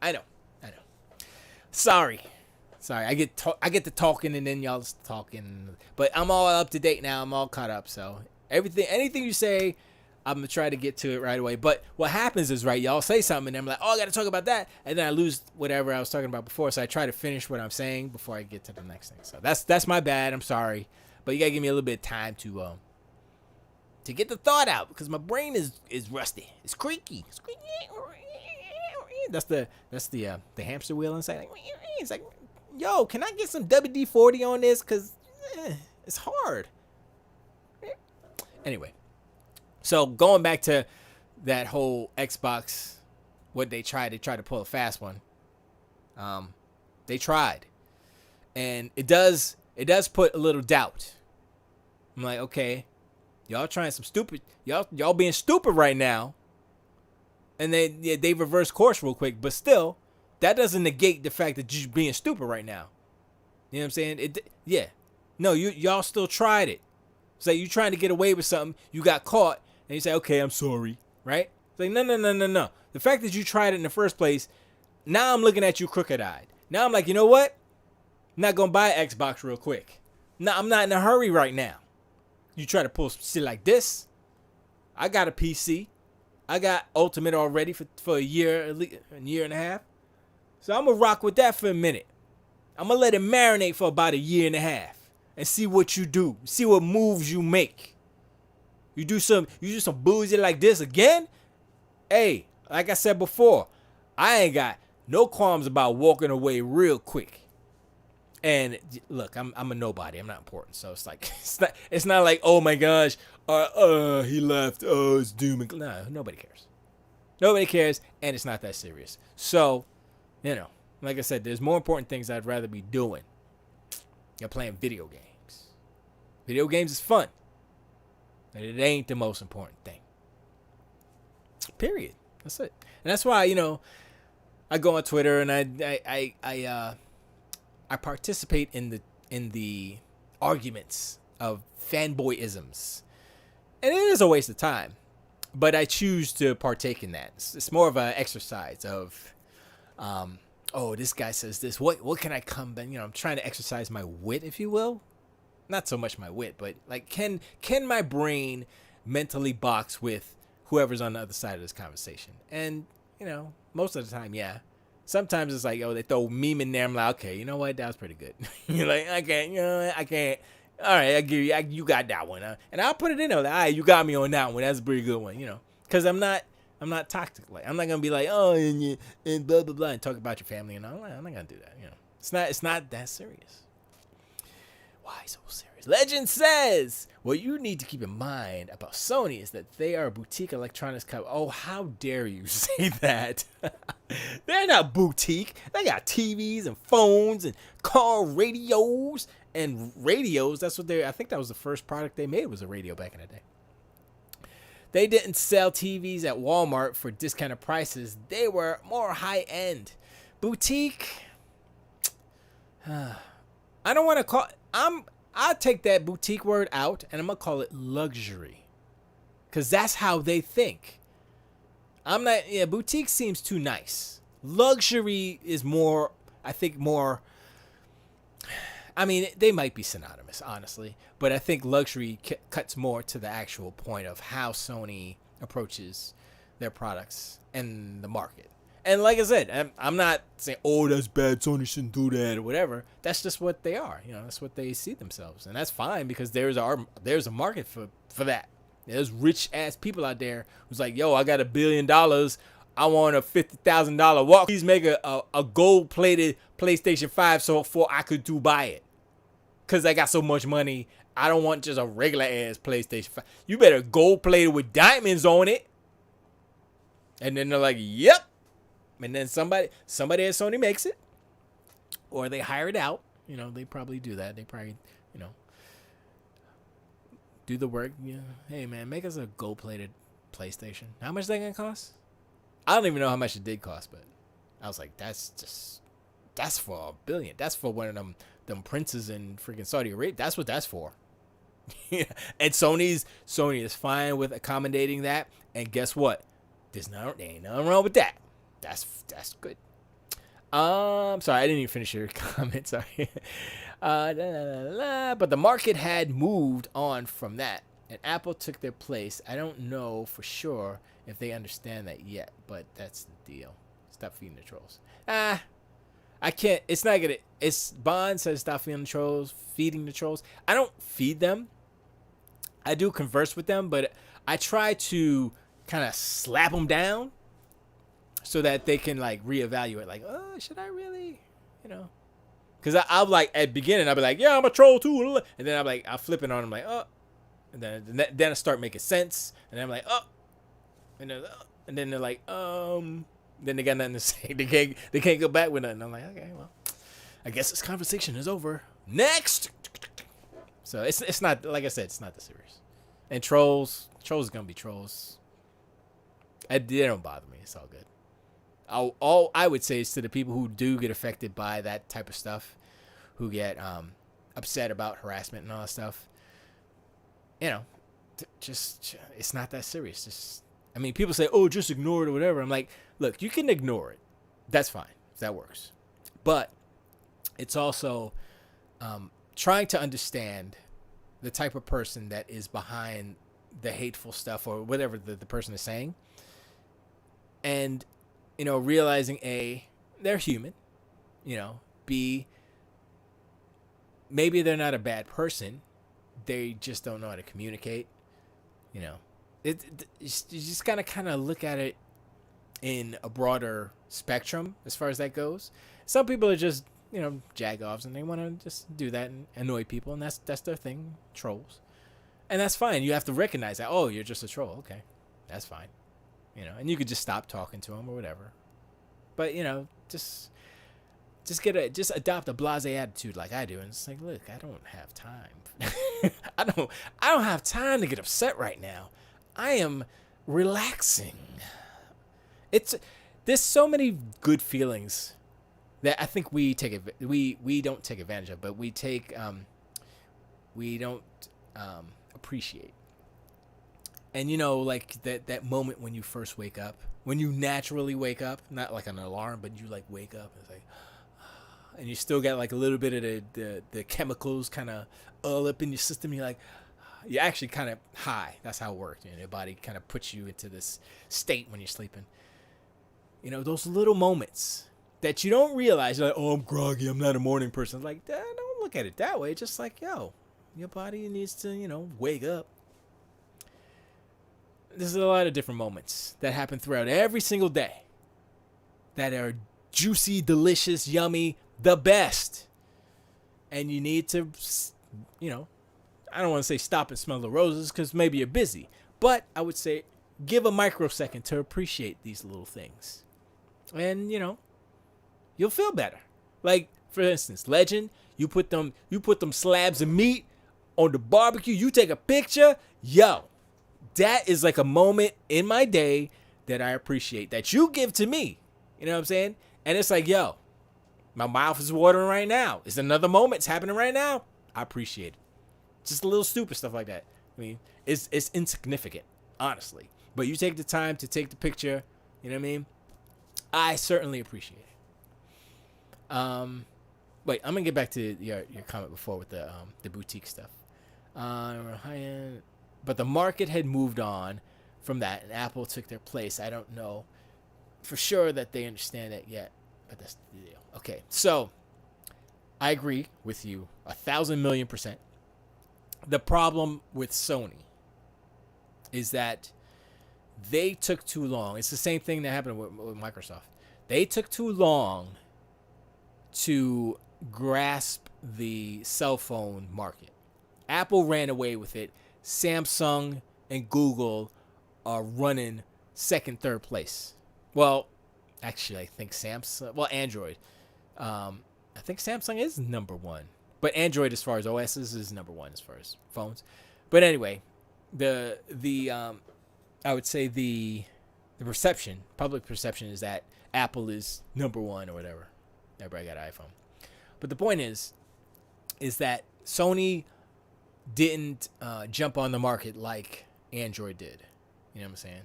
I know. Sorry, I get to talking and then y'all talking, but I'm all up to date now. I'm all caught up. So anything you say, I'm gonna try to get to it right away. But what happens is, right, y'all say something and I'm like, oh, I gotta talk about that, and then I lose whatever I was talking about before. So I try to finish what I'm saying before I get to the next thing. So that's my bad. I'm sorry, but you gotta give me a little bit of time to get the thought out because my brain is rusty. It's creaky. That's the hamster wheel inside. Like, it's like, yo, can I get some WD-40 on this? Cause it's hard. Anyway, so going back to that whole Xbox, what they tried to pull a fast one. They tried, and it does put a little doubt. I'm like, okay, y'all trying some stupid, y'all being stupid right now. And they reverse course real quick, but still, that doesn't negate the fact that you're being stupid right now. You know what I'm saying? No, y'all still tried it. It's like you trying to get away with something, you got caught, and you say, okay, I'm sorry, right? It's like, no. The fact that you tried it in the first place, now I'm looking at you crooked-eyed. Now I'm like, you know what? I'm not going to buy an Xbox real quick. No, I'm not in a hurry right now. You try to pull some shit like this, I got a PC. I got Ultimate already for a year, at least a year and a half. So I'm going to rock with that for a minute. I'm going to let it marinate for about a year and a half and see what you do. See what moves you make. You do some boozy like this again? Hey, like I said before, I ain't got no qualms about walking away real quick. And look, I'm a nobody. I'm not important. So it's like it's not like, oh my gosh, he left. Oh, it's doom and gloom. No, nobody cares. Nobody cares, and it's not that serious. So, like I said, there's more important things I'd rather be doing. You're playing video games. Video games is fun, but it ain't the most important thing. Period. That's it. And that's why I go on Twitter and I participate in the arguments of fanboyisms, and it is a waste of time, but I choose to partake in that. It's more of an exercise of Oh, this guy says this. What can I come back? I'm trying to exercise my wit, if you will. Not so much my wit, but like can my brain mentally box with whoever's on the other side of this conversation? And most of the time, yeah. Sometimes it's like, oh, they throw meme in there. I'm like, okay, you know what? That was pretty good. You're like, I can't. All right, I give you. You got that one, and I'll put it in there. Like, all right, you got me on that one. That's a pretty good one, because I'm not toxic. Like, I'm not gonna be like, oh, and blah blah blah, and talk about your family and all. I'm not gonna do that. It's not that serious. Why so serious? Legend says, what you need to keep in mind about Sony is that they are a boutique electronics company. Oh, how dare you say that? They're not boutique. They got TVs and phones and car radios and radios. That's what I think that was the first product they made, was a radio back in the day. They didn't sell TVs at Walmart for discounted prices. They were more high end. Boutique. I don't want to call. I'll take that boutique word out, and I'm gonna call it luxury, because that's how they think. I'm not. Yeah, boutique seems too nice. Luxury is more. I think more. I mean, they might be synonymous, honestly, but I think luxury cuts more to the actual point of how Sony approaches their products and the market. And like I said, I'm not saying, oh, that's bad, Sony shouldn't do that or whatever. That's just what they are. That's what they see themselves. And that's fine, because there's a market for that. There's rich ass people out there who's like, yo, I got $1 billion. I want a $50,000 walk. Please make a gold plated PlayStation 5 so I could buy it. Because I got so much money. I don't want just a regular ass PlayStation 5. You better gold plated with diamonds on it. And then they're like, yep. And then somebody at Sony makes it, or they hire it out. They probably do that. They probably, do the work. Hey man, make us a gold-plated PlayStation. How much is that gonna cost? I don't even know how much it did cost, but I was like, that's for $1 billion. That's for one of them princes in freaking Saudi Arabia. That's what that's for. And Sony is fine with accommodating that. And guess what? There ain't nothing wrong with that. That's good. Sorry, I didn't even finish your comment. Sorry. But the market had moved on from that, and Apple took their place. I don't know for sure if they understand that yet, but that's the deal. Stop feeding the trolls. I can't. It's not gonna. It's Bond says stop feeding the trolls. I don't feed them. I do converse with them, but I try to kind of slap them down, so that they can like reevaluate, like, oh, should I really, Because I'll like at beginning I'll be like, yeah, I'm a troll too, and then I'm like, I'll flip it on, I'm like, oh, and then I start making sense, and then I'm like, oh, and then they're like, then they got nothing to say. They can't go back with nothing. I'm like, okay, well, I guess this conversation is over. Next. So it's not, like I said, it's not that serious. And trolls is gonna be trolls. They don't bother me. It's all good. All I would say is to the people who do get affected by that type of stuff, who get upset about harassment and all that stuff, just it's not that serious. People say, oh, just ignore it or whatever. I'm like, look, you can ignore it. That's fine. That works. But it's also trying to understand the type of person that is behind the hateful stuff or whatever the person is saying. And realizing A, they're human, B, maybe they're not a bad person. They just don't know how to communicate. You just gotta kind of look at it in a broader spectrum as far as that goes. Some people are just, jag-offs, and they want to just do that and annoy people, and that's their thing, trolls. And that's fine. You have to recognize that, oh, you're just a troll. Okay, that's fine. And you could just stop talking to them or whatever. But, just adopt a blasé attitude like I do. And it's like, look, I don't have time. I don't have time to get upset right now. I am relaxing. There's so many good feelings that I think we don't take advantage of, but we don't appreciate. And you know, like that moment when you first wake up, when you naturally wake up, not like an alarm, but you like wake up and it's like, and you still got like a little bit of the chemicals kind of all up in your system. You're like, you're actually kind of high. That's how it works. You know, your body kind of puts you into this state when you're sleeping. You know, those little moments that you don't realize. You're like, oh, I'm groggy. I'm not a morning person. Like, don't look at it that way. Just like, yo, your body needs to, you know, wake up. There's a lot of different moments that happen throughout every single day that are juicy, delicious, yummy, the best. And you need to, you know, I don't want to say stop and smell the roses because maybe you're busy. But I would say give a microsecond to appreciate these little things. And, you know, you'll feel better. Like, for instance, Legend, you put them slabs of meat on the barbecue. You take a picture. Yo. That is like a moment in my day that I appreciate that you give to me. You know what I'm saying? And it's like, yo, my mouth is watering right now. It's another moment. It's happening right now. I appreciate it. Just a little stupid stuff like that. I mean, it's insignificant, honestly. But you take the time to take the picture. You know what I mean? I certainly appreciate it. Wait, I'm gonna get back to your comment before with the boutique stuff. High-end. But the market had moved on from that, and Apple took their place. I don't know for sure that they understand that yet, but that's the deal. Okay, so I agree with you 1,000,000,000%. The problem with Sony is that they took too long. It's the same thing that happened with Microsoft. They took too long to grasp the cell phone market. Apple ran away with it. Samsung and Google are running second, third place. Well, actually, I think Android. I think Samsung is number one. But Android, as far as OSs, is number one as far as phones. But anyway, the I would say the perception, public perception, is that Apple is number one or whatever. Everybody got an iPhone. But the point is that Sony didn't jump on the market like Android did. You know what I'm saying?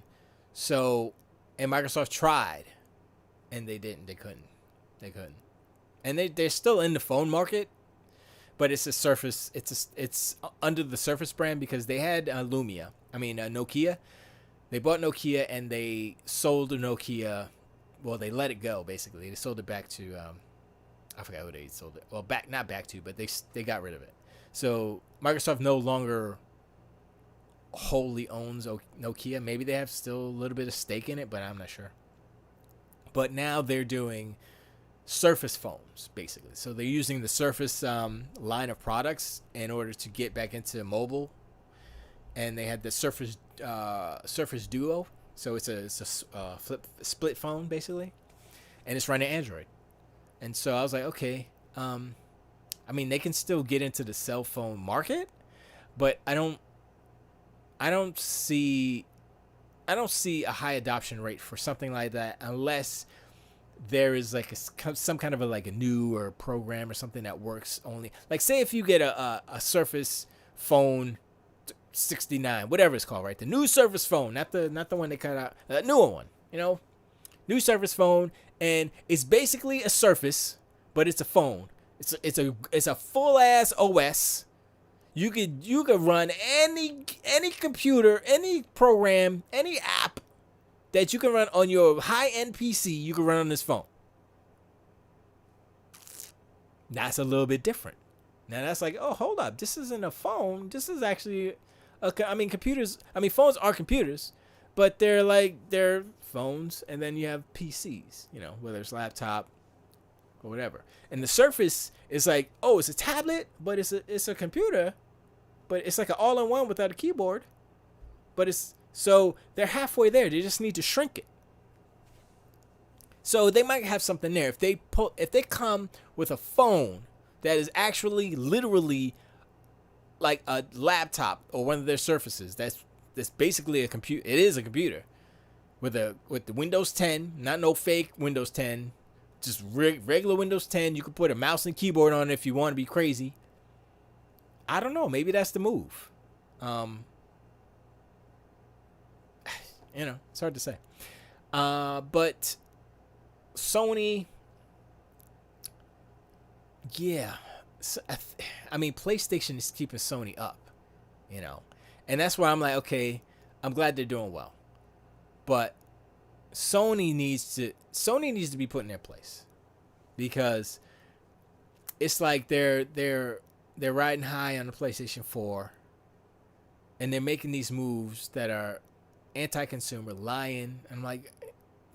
So, and Microsoft tried, and they didn't. They couldn't. And they're still in the phone market, but it's a Surface. It's under the Surface brand because they had Nokia. They bought Nokia and they sold the Nokia. Well, they let it go basically. They sold it back to I forgot who they sold it. Well, not back to, but they got rid of it. So Microsoft no longer wholly owns Nokia. Maybe they have still a little bit of stake in it, but I'm not sure. But now they're doing Surface phones, basically. So they're using the Surface line of products in order to get back into mobile. And they had the Surface Duo. So it's a split phone, basically. And it's running Android. And so I was like, okay, they can still get into the cell phone market, but I don't see a high adoption rate for something like that unless there is like some kind of a newer program or something that works only. Like, say if you get a Surface Phone 69, whatever it's called, right? The new Surface Phone, not the one they cut out, the newer one, new Surface Phone, and it's basically a Surface, but it's a phone. It's a full ass OS. You could run any computer, any program, any app that you can run on your high-end PC, you can run on this phone. That's a little bit different. Now that's like, oh, hold up, this isn't a phone. This is actually computers. Phones are computers, but they're phones, and then you have PCs, whether it's laptop or whatever. And the Surface is like, oh, it's a tablet, but it's a computer, but it's like an all-in-one without a keyboard. But so they're halfway there. They just need to shrink it. So they might have something there. If they come with a phone that is actually literally like a laptop or one of their Surfaces, that's basically a computer. It is a computer with the Windows 10, not no fake Windows 10, just regular Windows 10. You could put a mouse and keyboard on it if you want to be crazy. I don't know. Maybe that's the move. it's hard to say. But Sony, yeah. So, I mean, PlayStation is keeping Sony up, and that's why I'm like, okay, I'm glad they're doing well, but Sony needs to be put in their place, because it's like they're riding high on the PlayStation 4, and they're making these moves that are anti-consumer, lying. I'm like,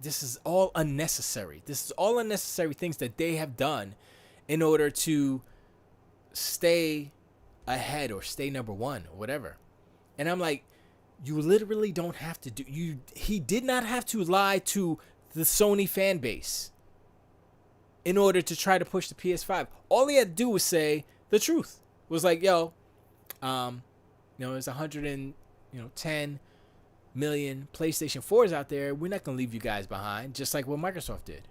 this is all unnecessary. This is all unnecessary things that they have done in order to stay ahead or stay number one or whatever. And I'm like, you literally don't have to do. He did not have to lie to the Sony fan base in order to try to push the PS5. All he had to do was say the truth. Was like, yo, there's 110 million PlayStation 4s out there. We're not gonna leave you guys behind, just like what Microsoft did.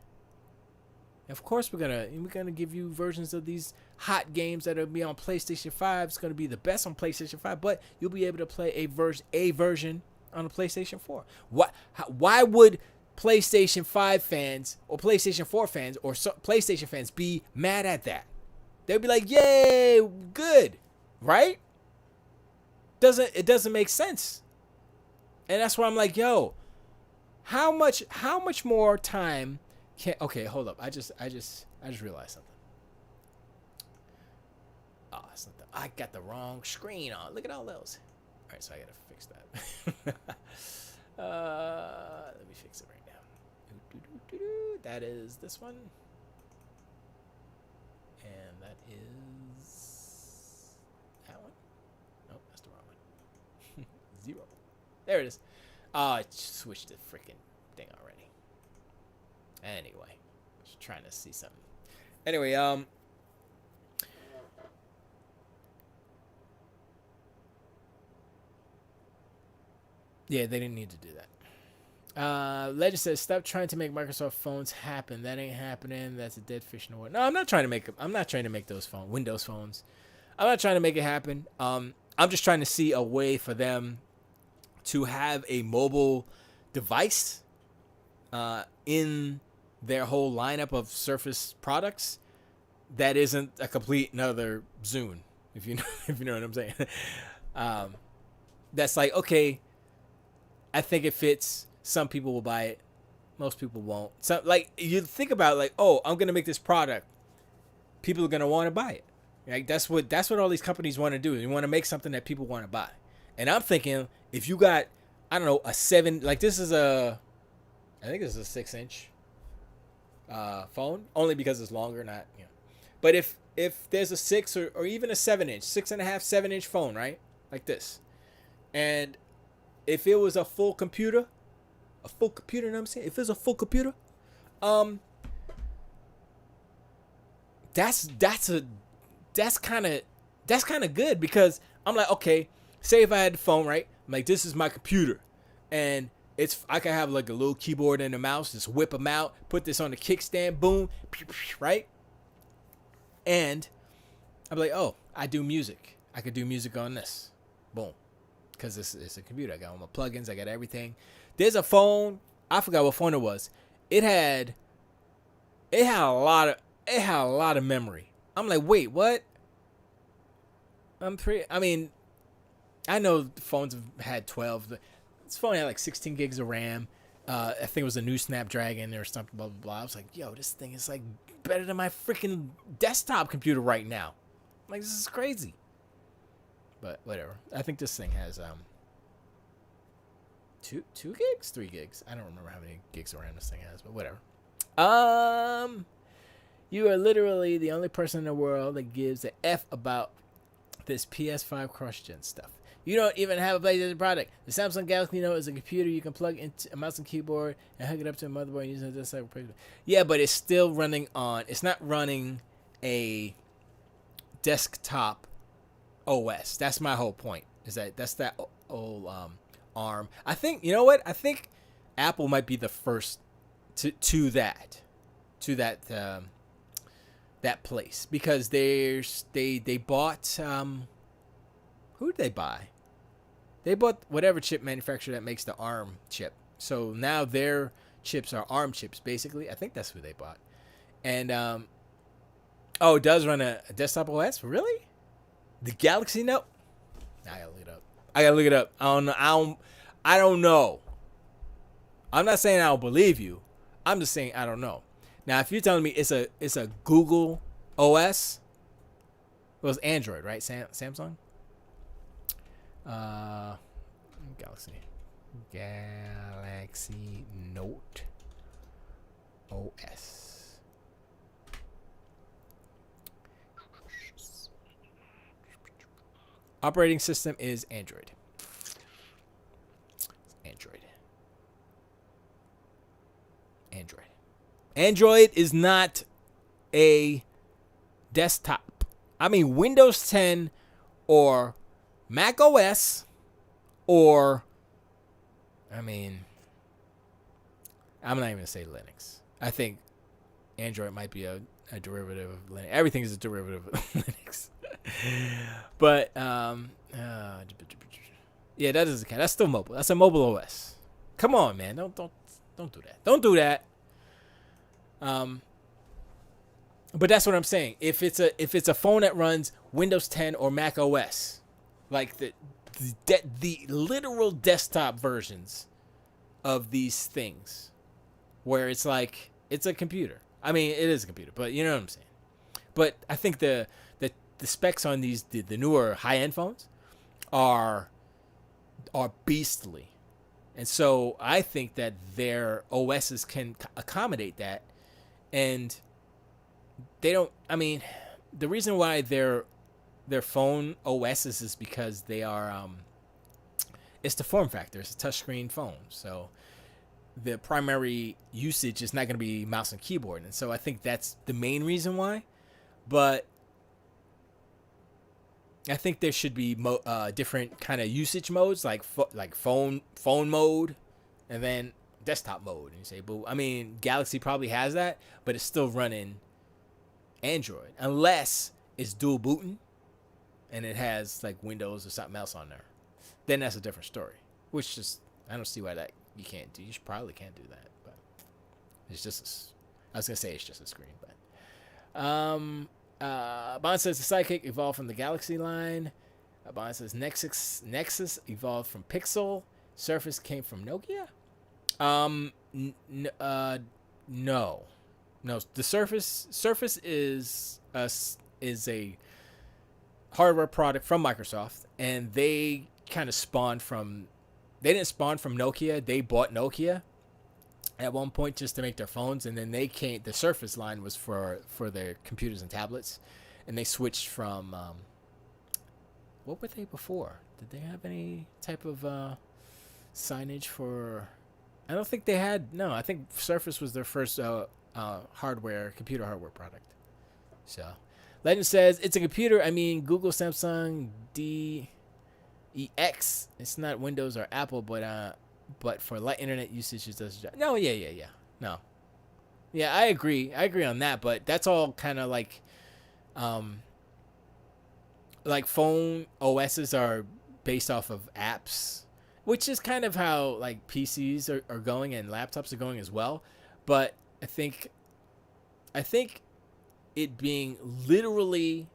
Of course, we're gonna give you versions of these hot games that'll be on PlayStation 5. It's gonna be the best on PlayStation 5, but you'll be able to play a version on the PlayStation 4. Why would PlayStation 5 fans or PlayStation 4 fans or PlayStation fans be mad at that? They'd be like, "Yay, good," right? It doesn't make sense, and that's why I'm like, "Yo, how much more time?" Okay, hold up. I just realized something. Oh, it's not I got the wrong screen on. Look at all those. All right, so I gotta fix that. Let me fix it right now. That is this one, and that is that one. Nope, that's the wrong one. 0. There it is. I switched the freaking thing already. Anyway, just trying to see something. Anyway, yeah, they didn't need to do that. Legend says, "Stop trying to make Microsoft phones happen. That ain't happening. That's a dead fish in the water." No, I'm not trying to make those Windows phones. I'm not trying to make it happen. I'm just trying to see a way for them to have a mobile device in their whole lineup of Surface products that isn't a complete another Zune, if you know what I'm saying. That's like, okay, I think it fits. Some people will buy it, most people won't. So like, you think about like, oh, I'm gonna make this product, people are gonna want to buy it. Like that's what all these companies want to do. They want to make something that people want to buy. And I'm thinking, if you got, I don't know, a 7, like this is I think this is a 6-inch phone, only because it's longer, not, But if there's a 6 or even a 7-inch, 6.5, 7-inch phone, right, like this, and if it was a full computer, you know what I'm saying? If it's a full computer, that's kind of good, because I'm like, okay, say if I had the phone, right? I'm like, this is my computer, and I can have like a little keyboard and a mouse, just whip them out, put this on the kickstand, boom, right? And I'm like, oh, I do music. I could do music on this, boom, because it's a computer. I got all my plugins, I got everything. There's a phone, I forgot what phone it was. It had a lot of memory. I'm like, wait, what? I know phones have had 12. This phone had like 16 gigs of RAM. I think it was a new Snapdragon or something, blah, blah, blah. I was like, yo, this thing is like better than my freaking desktop computer right now. I'm like, this is crazy. But whatever. I think this thing has 2 gigs? 3 gigs? I don't remember how many gigs of RAM this thing has, but whatever. You are literally the only person in the world that gives a F about this PS5 cross-gen stuff. You don't even have a PlayStation product. The Samsung Galaxy Note is a computer you can plug into a mouse and keyboard and hook it up to a motherboard using a desktop replacement. Yeah, but it's still running on. It's not running a desktop OS. That's my whole point. That's that old ARM. I think, you know what? I think Apple might be the first to that place, because they bought who did they buy? They bought whatever chip manufacturer that makes the ARM chip. So now their chips are ARM chips, basically. I think that's who they bought. And it does run a desktop OS. Really? The Galaxy Note? I gotta look it up. I don't know. I don't know. I'm not saying I don't believe you. I'm just saying I don't know. Now, if you're telling me it's a Google OS, it was Android, right? Samsung. Galaxy Note OS. Operating system is Android. Android is not a desktop. I mean, Windows 10 or Mac OS or, I'm not even going to say Linux. I think Android might be a derivative of Linux. Everything is a derivative of Linux. But, yeah, that doesn't count. That's still mobile. That's a mobile OS. Come on, man. Don't do that. Don't do that. But that's what I'm saying. If it's a phone that runs Windows 10 or Mac OS, like the literal desktop versions of these things, where it's like it's a computer. I mean, it is a computer, but you know what I'm saying. But I think the specs on these the newer high end phones are beastly, and so I think that their OSs can accommodate that. And they don't. I mean, the reason why their phone OSs is because they are. It's the form factor. It's a touchscreen phone, so the primary usage is not going to be mouse and keyboard, and so I think that's the main reason why. But I think there should be different kind of usage modes, like phone mode, and then desktop mode. And you say, but I mean, Galaxy probably has that, but it's still running Android unless it's dual booting and it has like Windows or something else on there. Then that's a different story. Which just I don't see why that you can't do. You probably can't do that, but it's just I was gonna say it's just a screen, but Bond says the Sidekick evolved from the Galaxy line. Bond says Nexus evolved from Pixel. Surface came from Nokia. No. The Surface is a hardware product from Microsoft, and they kind of spawned from. They didn't spawn from Nokia. They bought Nokia at one point just to make their phones, and then they came. The Surface line was for their computers and tablets, and they switched from. What were they before? Did they have any type of signage for? I don't think they had. No, I think Surface was their first computer hardware product. So, Legend says it's a computer. I mean, Google, Samsung, DEX. It's not Windows or Apple, but for light internet usage, it does. No, yeah. No, yeah, I agree. I agree on that. But that's all kind of like phone OSs are based off of apps. Which is kind of how like PCs are going and laptops are going as well, but I think it being literally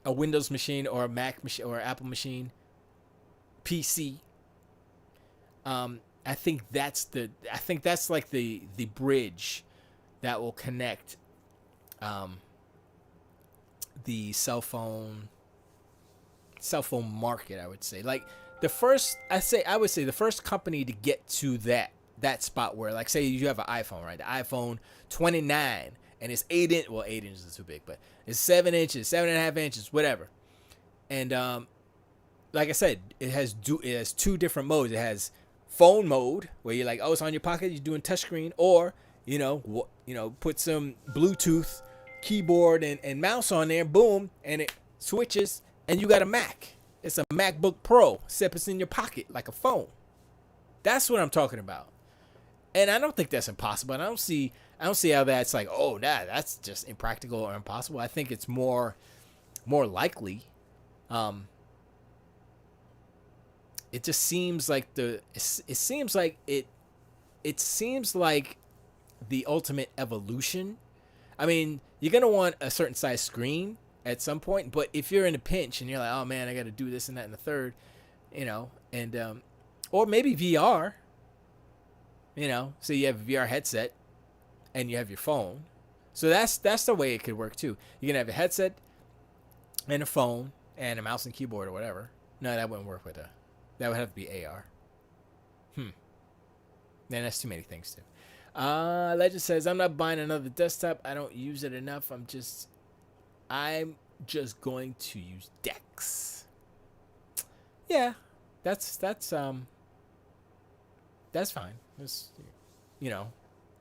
a Windows machine or a Mac machine or Apple machine, PC. I think that's like the bridge that will connect the cell phone market. I would say like. I would say the first company to get to that spot where, like, say you have an iPhone, right? The iPhone 29, and it's 8 inch. Well, 8 inches is too big, but it's 7 inches, 7.5 inches, whatever. And like I said, it has two different modes. It has phone mode where you're like, oh, it's on your pocket, you're doing touchscreen, or put some Bluetooth keyboard and mouse on there, boom, and it switches, and you got a Mac. It's a MacBook Pro, except it's in your pocket like a phone. That's what I'm talking about. And I don't think that's impossible. And I don't see how that's like, oh, that's just impractical or impossible. I think it's more likely. it just seems like it seems like the ultimate evolution. I mean, you're gonna want a certain size screen at some point, but if you're in a pinch and you're like, oh man, I got to do this and that and the third, and or maybe VR, so you have a VR headset and you have your phone, so that's the way it could work too. You can have a headset and a phone and a mouse and keyboard or whatever. No, that wouldn't work with that would have to be AR. Man, that's too many things too. Legend says, I'm not buying another desktop. I don't use it enough. I'm just going to use Dex. Yeah, that's fine.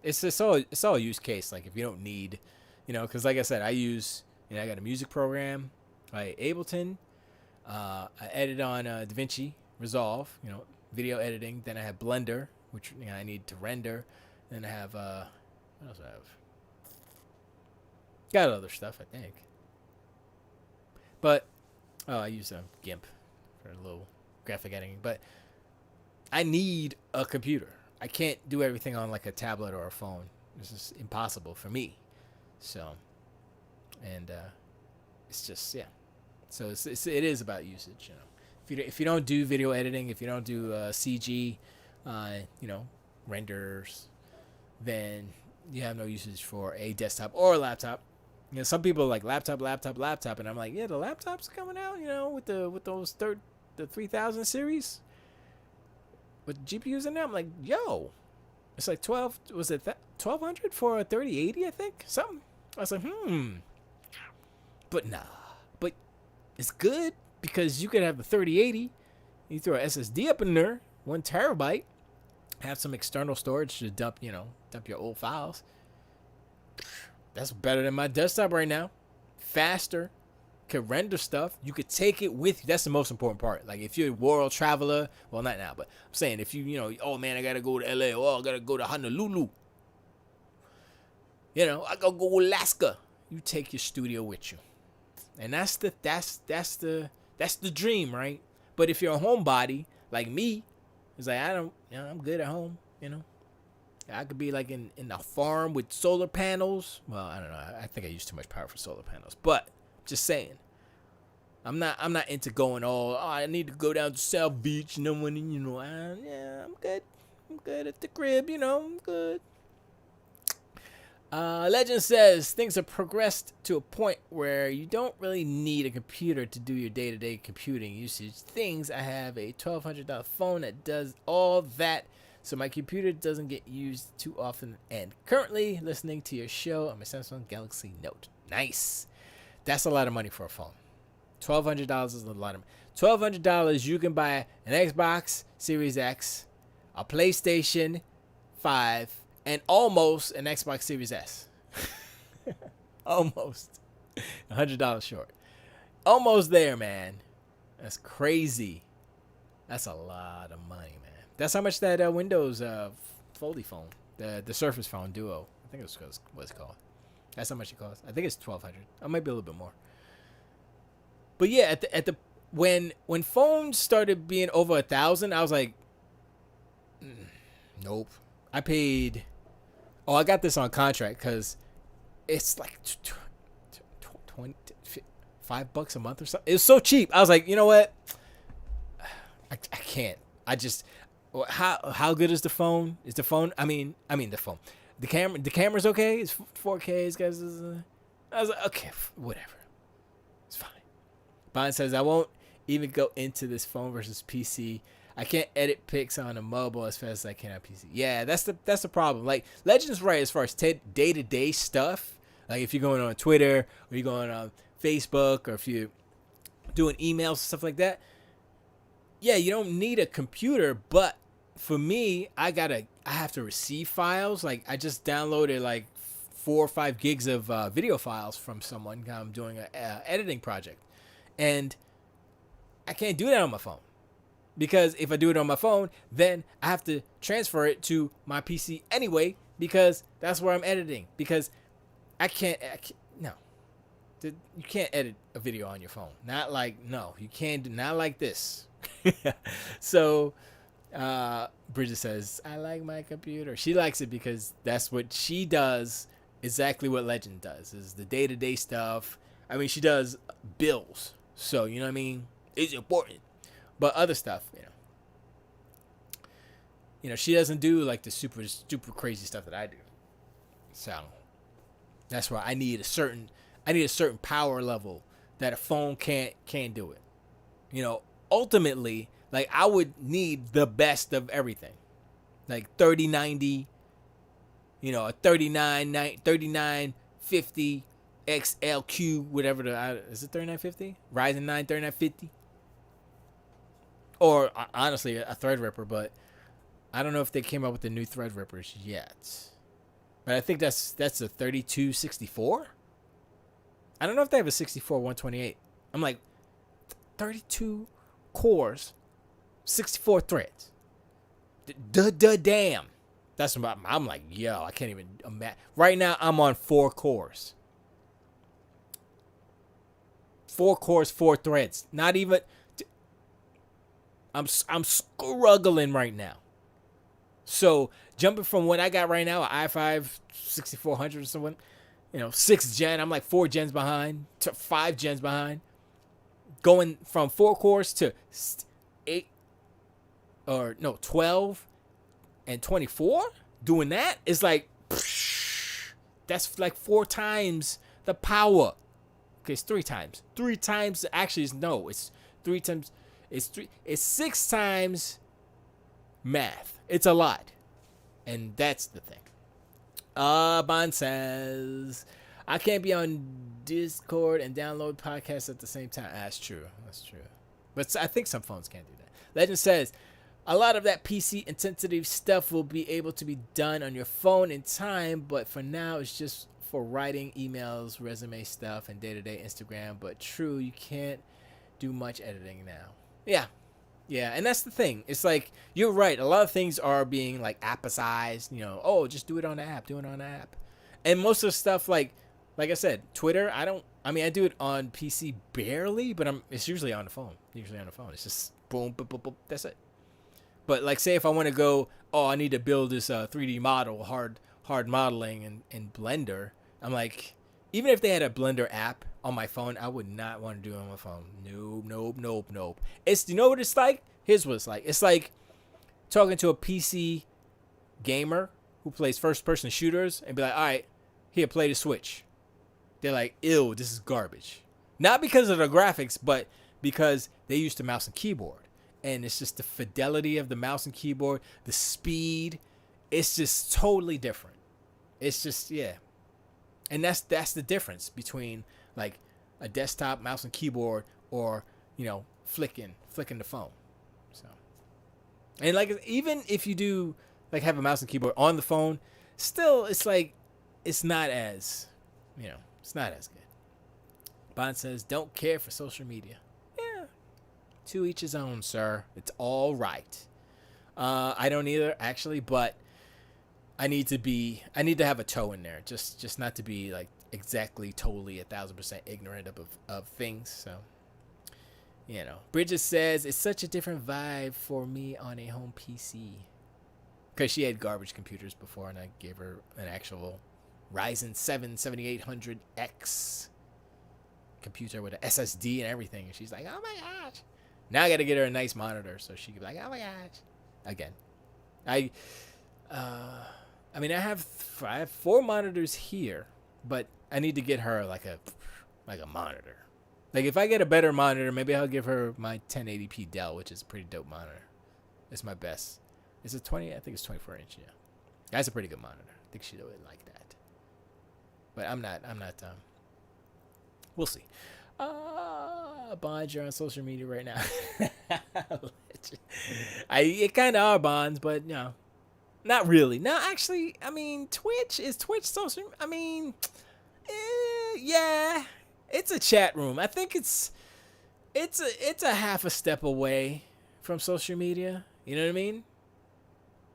It's all use case. Like if you don't need, because like I said, I got a music program by Ableton. I edit on DaVinci Resolve, video editing. Then I have Blender, which I need to render. Then I have what else do I have? Got other stuff, I think. But I use a GIMP for a little graphic editing. But I need a computer. I can't do everything on like a tablet or a phone. This is impossible for me. So, and it's just So it is about usage. If you don't do video editing, if you don't do CG, renders, then you have no usage for a desktop or a laptop. Some people are like laptop, and I'm like, yeah, the laptop's coming out, with the 3000 series with GPUs in there. I'm like, yo, it's like 1200 for a 3080, I think, something. I was like, but nah, but it's good because you could have the 3080, you throw a SSD up in there, 1 terabyte, have some external storage to dump your old files. That's better than my desktop right now. Faster, could render stuff. You could take it with you. That's the most important part. Like if you're a world traveler, well, not now, but I'm saying if oh man, I gotta go to LA, I gotta go to Honolulu. I gotta go to Alaska. You take your studio with you, and that's the dream, right? But if you're a homebody like me, it's like I'm good at home, I could be like in a farm with solar panels. Well, I don't know. I think I use too much power for solar panels. But just saying, I'm not into going I need to go down to South Beach. I'm good. I'm good at the crib. I'm good. Legend says things have progressed to a point where you don't really need a computer to do your day-to-day computing usage things. I have a $1,200 phone that does all that, so my computer doesn't get used too often. And currently listening to your show on my Samsung Galaxy Note. Nice. That's a lot of money for a phone. $1,200 is a lot of money. $1,200 you can buy an Xbox Series X, a PlayStation 5, and almost an Xbox Series S. Almost. $100 short. Almost there, man. That's crazy. That's a lot of money, man. That's how much that Windows foldy phone, the Surface Phone Duo, I think it's what it's called. That's how much it costs. I think it's $1,200. I might be a little bit more. But yeah, when phones started being over 1,000, I was like, nope. I paid. Oh, I got this on contract because it's like $5 a month or something. It was so cheap. I was like, you know what? I can't. How good is the phone? Is the phone? I mean the phone. The camera's okay. It's 4K. It's guys. I was like, okay, whatever. It's fine. Bond says I won't even go into this phone versus PC. I can't edit pics on a mobile as fast as I can on PC. Yeah, that's the problem. Like Legend's right as far as day-to-day stuff. Like if you're going on Twitter or you're going on Facebook or if you're doing emails and stuff like that. Yeah, you don't need a computer, but for me, I have to receive files. Like I just downloaded like 4 or 5 gigs of video files from someone. I'm doing an editing project, and I can't do that on my phone. Because if I do it on my phone, then I have to transfer it to my PC anyway, because that's where I'm editing. Because I can't no. You can't edit a video on your phone. You can't, not like this. So Bridget says, I like my computer. She likes it because that's what she does, exactly what Legend does, is the day-to-day stuff. I mean, she does bills, so you know what I mean? It's important. But other stuff, she doesn't do like the super crazy stuff that I do. So that's why I need a certain power level that a phone can't do it. Ultimately, like I would need the best of everything. Like 3090, a 3950 XLQ, whatever is it 3950? Ryzen 9 3950? Or honestly, a Threadripper, but I don't know if they came up with the new Threadrippers yet. But I think that's a 3264. I don't know if they have a 64 128. I'm like 32 cores, 64 threads. Damn. That's what I'm like, yo, I can't even imagine. Right now, I'm on 4 cores. 4 cores, 4 threads. Not even. I'm struggling right now. So jumping from what I got right now, an i5 6400 or something, 6th gen. I'm like 4 gens behind to 5 gens behind. Going from 4 cores to 12 and 24. Doing that is like, that's like 4 times the power. Okay, it's 3 times. 3 times. Actually, it's 3 times. It's 6 times math. It's a lot. And that's the thing. Bond says, I can't be on Discord and download podcasts at the same time. That's true. But I think some phones can't do that. Legend says, a lot of that PC intensive stuff will be able to be done on your phone in time, but for now it's just for writing emails, resume stuff, and day-to-day Instagram. But true, you can't do much editing now. Yeah, and that's the thing. It's like, you're right. A lot of things are being like appicized. Just do it on the app. And most of the stuff, like I said, Twitter, I do it on PC barely, but it's usually on the phone. It's just boom, boom, boom, boom. That's it. But like, say if I want to go, I need to build this 3D model, hard modeling in Blender. I'm like, even if they had a Blender app on my phone, I would not want to do it on my phone. Nope. It's, what it's like? Here's what it's like. It's like talking to a PC gamer who plays first-person shooters and be like, all right, here, play the Switch. They're like, ew, this is garbage. Not because of the graphics, but because they used the mouse and keyboard. And it's just the fidelity of the mouse and keyboard, the speed. It's just totally different. It's just, yeah. And that's the difference between like a desktop mouse and keyboard or, flicking the phone. So, and like, even if you do like have a mouse and keyboard on the phone, still it's like, it's not as good. Bond says, don't care for social media. Yeah. To each his own, sir. It's all right. I don't either, actually, but I need to have a toe in there, just not to be like exactly totally 1,000% ignorant of things. So, Bridget says, it's such a different vibe for me on a home PC, because she had garbage computers before, and I gave her an actual Ryzen 7 7800X computer with an SSD and everything, and she's like, oh my gosh. Now I got to get her a nice monitor so she can be like, oh my gosh. Again, I have 4 monitors here, but I need to get her like a monitor. Like, if I get a better monitor, maybe I'll give her my 1080p Dell, which is a pretty dope monitor. It's my best. It's a 20. I think it's 24 inch. Yeah, that's a pretty good monitor. I think she would like that. But I'm not. We'll see. Bonds, you're on social media right now. It kind of are bonds, but not really. No, actually, Twitch social. Yeah, it's a chat room. I think it's a half a step away from social media. You know what I mean?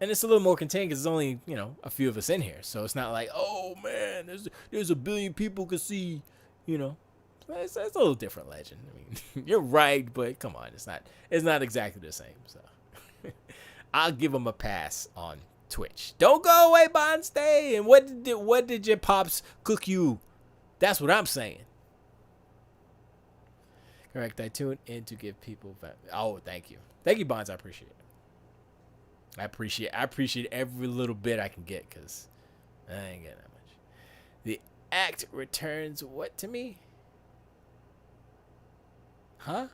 And it's a little more contained because there's only a few of us in here, so it's not like, oh man, there's a billion people could see It's a little different, Legend. I mean, you're right, but come on, it's not exactly the same. So I'll give him a pass on Twitch. Don't go away, Bond. Stay. And what did your pops cook you? That's what I'm saying. Correct. I tuned in to give people. Oh, thank you, Bonds. I appreciate it. I appreciate every little bit I can get because I ain't getting that much. The act returns what to me? Huh?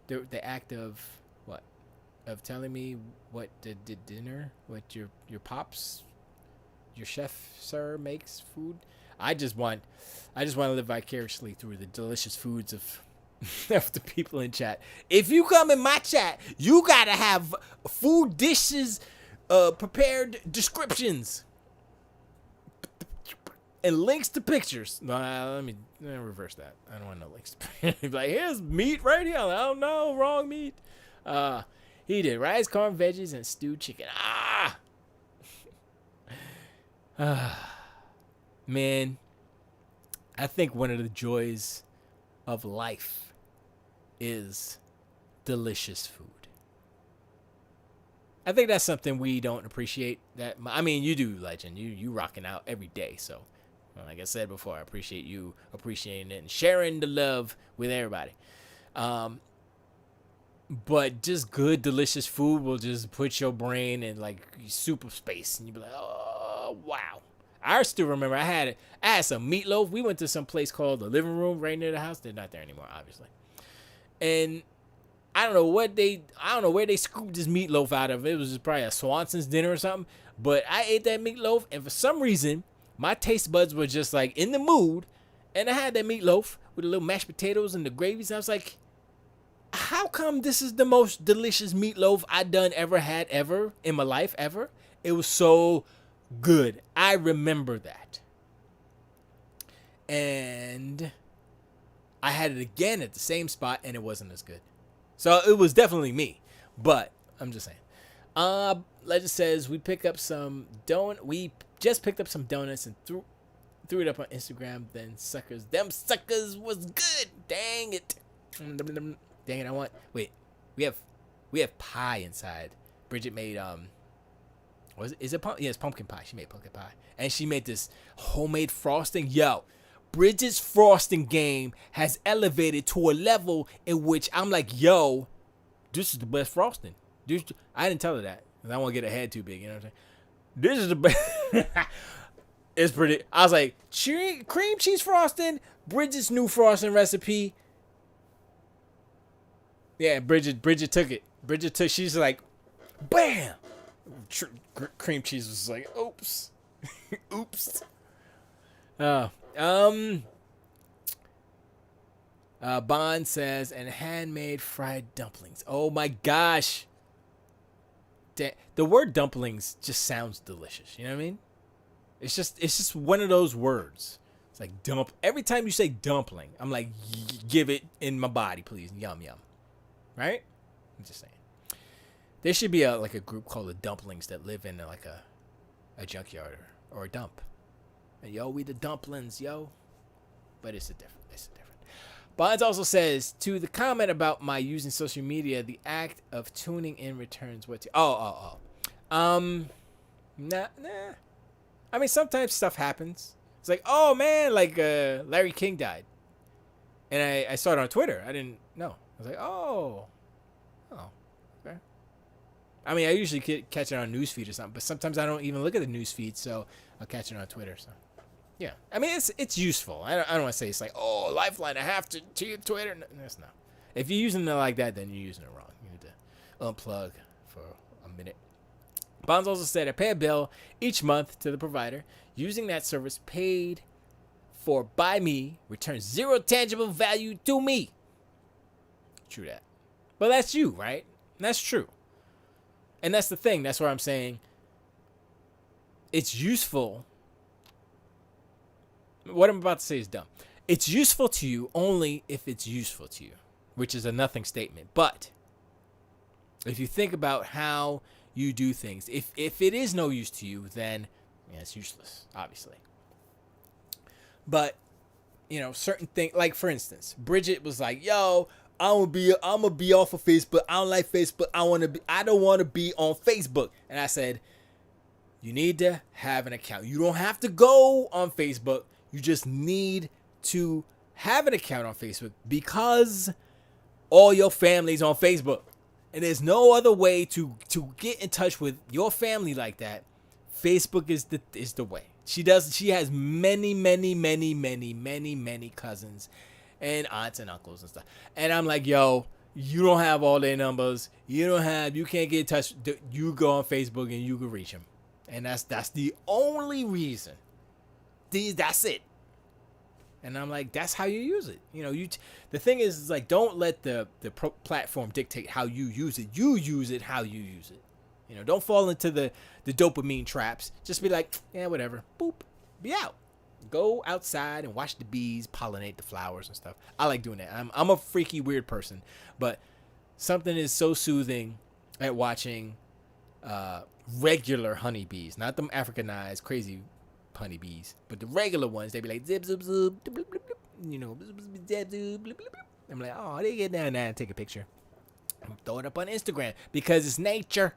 The act of what? Of telling me what the dinner, what your pops, your chef sir makes food. I just want to live vicariously through the delicious foods of the people in chat. If you come in my chat, you gotta have food dishes, prepared descriptions, and links to pictures. No, let me reverse that. I don't want no links. Like, here's meat right here. I don't know, wrong meat. He did rice, corn, veggies, and stewed chicken. Man, I think one of the joys of life is delicious food. I think that's something we don't appreciate. I mean, you do, Legend. You rocking out every day. So, like I said before, I appreciate you appreciating it and sharing the love with everybody. But just good, delicious food will just put your brain in like super space, and you'll be like, oh wow. I still remember I had some meatloaf. We went to some place called the Living Room right near the house. They're not there anymore, obviously. And I don't know where they scooped this meatloaf out of. It was just probably a Swanson's dinner or something. But I ate that meatloaf, and for some reason, my taste buds were just like in the mood. And I had that meatloaf with the little mashed potatoes and the gravies. And I was like, how come this is the most delicious meatloaf I done ever had ever in my life ever? It was so good. I remember that. And I had it again at the same spot, and it wasn't as good. So it was definitely me. But I'm just saying. Legend says we just picked up some donuts and threw it up on Instagram. Then them suckers was good. Dang it. Dang it. We have pie inside. Bridget made it's pumpkin pie. She made pumpkin pie. And she made this homemade frosting. Yo, Bridget's frosting game has elevated to a level in which I'm like, yo, this is the best frosting. I didn't tell her that. I don't want to get her head too big, you know what I'm saying? This is the best. It's pretty. I was like, cream cheese frosting, Bridget's new frosting recipe. Yeah, Bridget took it. She's like, bam! Cream cheese was like, oops. Oops. Bond says, and handmade fried dumplings. Oh my gosh. The word dumplings just sounds delicious. You know what I mean? It's just one of those words. It's like dump. Every time you say dumpling, I'm like, give it in my body, please. Yum, yum. Right? I'm just saying. There should be a group called the Dumplings that live in like a junkyard or a dump. And yo, we the dumplings, yo. But it's different. Bonds also says, to the comment about my using social media, the act of tuning in returns what to... Nah. I mean, sometimes stuff happens. It's like, oh, man, like Larry King died. And I saw it on Twitter. I didn't know. I was like, oh, okay. I mean, I usually catch it on newsfeed or something, but sometimes I don't even look at the newsfeed, so I'll catch it on Twitter, so... Yeah, I mean, it's useful. I don't want to say it's like, oh, Lifeline, I have to your Twitter. No, that's not. If you're using it like that, then you're using it wrong. You need to unplug for a minute. Bonds also said, I pay a bill each month to the provider. Using that service paid for by me returns zero tangible value to me. True that. But that's you, right? That's true. And that's the thing. That's where I'm saying it's useful. What I'm about to say is dumb. It's useful to you only if it's useful to you, which is a nothing statement. But if you think about how you do things, if it is no use to you, then it's useless, obviously. But, certain thing. Like for instance, Bridget was like, "Yo, I'm gonna be off of Facebook. I don't like Facebook. I don't want to be on Facebook." And I said, "You need to have an account. You don't have to go on Facebook. You just need to have an account on Facebook because all your family's on Facebook. And there's no other way to get in touch with your family like that. Facebook is the way." She has many cousins and aunts and uncles and stuff. And I'm like, "Yo, you don't have all their numbers. You can't get in touch. You go on Facebook and you can reach them." And that's the only reason. That's it. And I'm like, that's how you use it. The thing is like, don't let the platform dictate how you use it. You use it how you use it. Don't fall into the dopamine traps. Just be like, yeah, whatever. Boop. Be out. Go outside and watch the bees pollinate the flowers and stuff. I like doing that. I'm a freaky weird person, but something is so soothing at watching regular honeybees, not them Africanized crazy honeybees, but the regular ones. They be like zip zip zip, blip, blip, blip, zip zip, blip, blip, blip. I'm like, oh, they get down there and take a picture. I'm throw it up on Instagram because it's nature.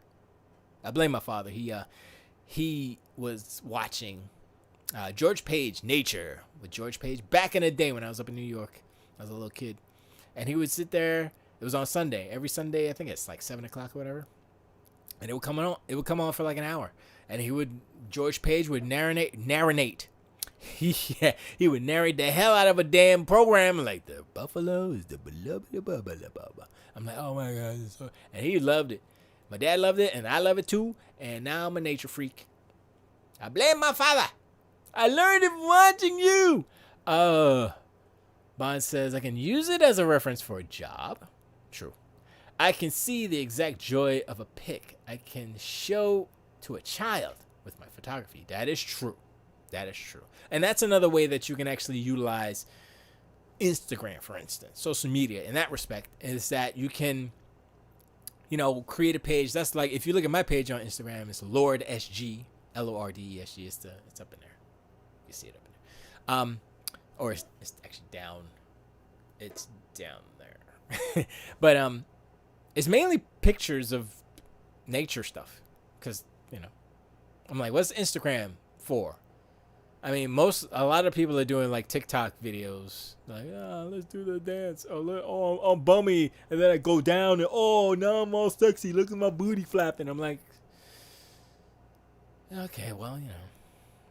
I blame my father. He was watching George Page, Nature with George Page back in the day when I was up in New York. I was a little kid, and he would sit there. It was on Sunday. Every Sunday, I think it's like 7 o'clock or whatever. And it would come on. It would come on for like an hour, and George Page would narrate. He would narrate the hell out of a damn program, like the buffalo is the beloved of blah, blah, blah, blah. I'm like, oh my god, and he loved it. My dad loved it, and I love it too. And now I'm a nature freak. I blame my father. I learned it from watching you. Bond says I can use it as a reference for a job. True. I can see the exact joy of a pic I can show to a child with my photography. That is true. That is true. And that's another way that you can actually utilize Instagram, for instance, social media in that respect, is that you can, create a page. That's like, if you look at my page on Instagram, it's Lord SG, LORDESG. It's up in there. You see it up in there. Or it's actually down. It's down there. But it's mainly pictures of nature stuff, because I'm like, what's Instagram for? I mean, a lot of people are doing like TikTok videos, like, let's do the dance. I'm bummy, and then I go down and now I'm all sexy. Look at my booty flapping. I'm like, okay, well,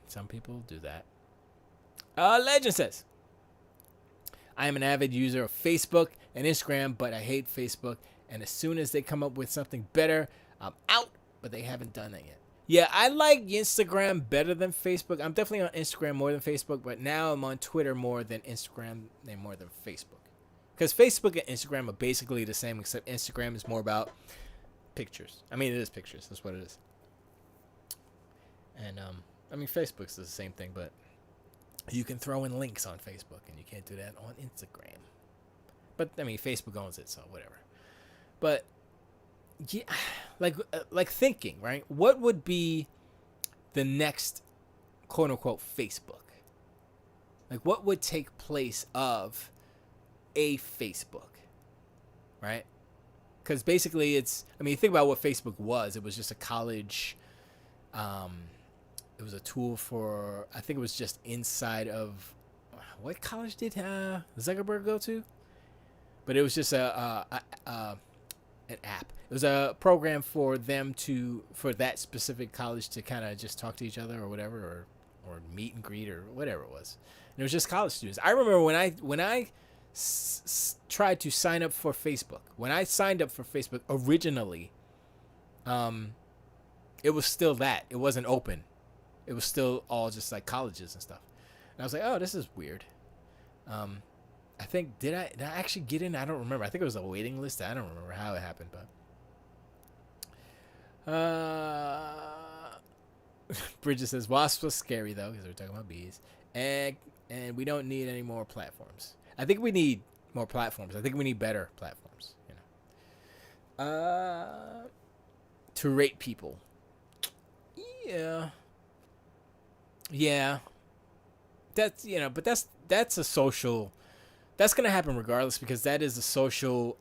some people do that. Legend says, I am an avid user of Facebook and Instagram, but I hate Facebook. And as soon as they come up with something better, I'm out. But they haven't done that yet. Yeah, I like Instagram better than Facebook. I'm definitely on Instagram more than Facebook, but now I'm on Twitter more than Instagram and more than Facebook. Because Facebook and Instagram are basically the same, except Instagram is more about pictures. I mean, it is pictures. That's what it is. And, Facebook's the same thing, but you can throw in links on Facebook, and you can't do that on Instagram. But, Facebook owns it, so whatever. But, yeah, like thinking, right? What would be the next quote-unquote Facebook? Like, what would take place of a Facebook, right? Because basically think about what Facebook was. It was just a college, it was a tool for, I think it was just inside of, what college did Zuckerberg go to? But it was just an app. It was a program for that specific college to kind of just talk to each other or whatever, or meet and greet or whatever it was. And it was just college students. I remember when I tried to sign up for Facebook. When I signed up for Facebook originally, it was still that. It wasn't open. It was still all just like colleges and stuff. And I was like, oh, this is weird. I think, did I actually get in? I don't remember. I think it was a waiting list. I don't remember how it happened, but Bridget says wasps was scary though, because we're talking about bees, and we don't need any more platforms. I think we need more platforms. I think we need better platforms. To rate people. Yeah. that's but that's a social. That's gonna happen regardless because that is a social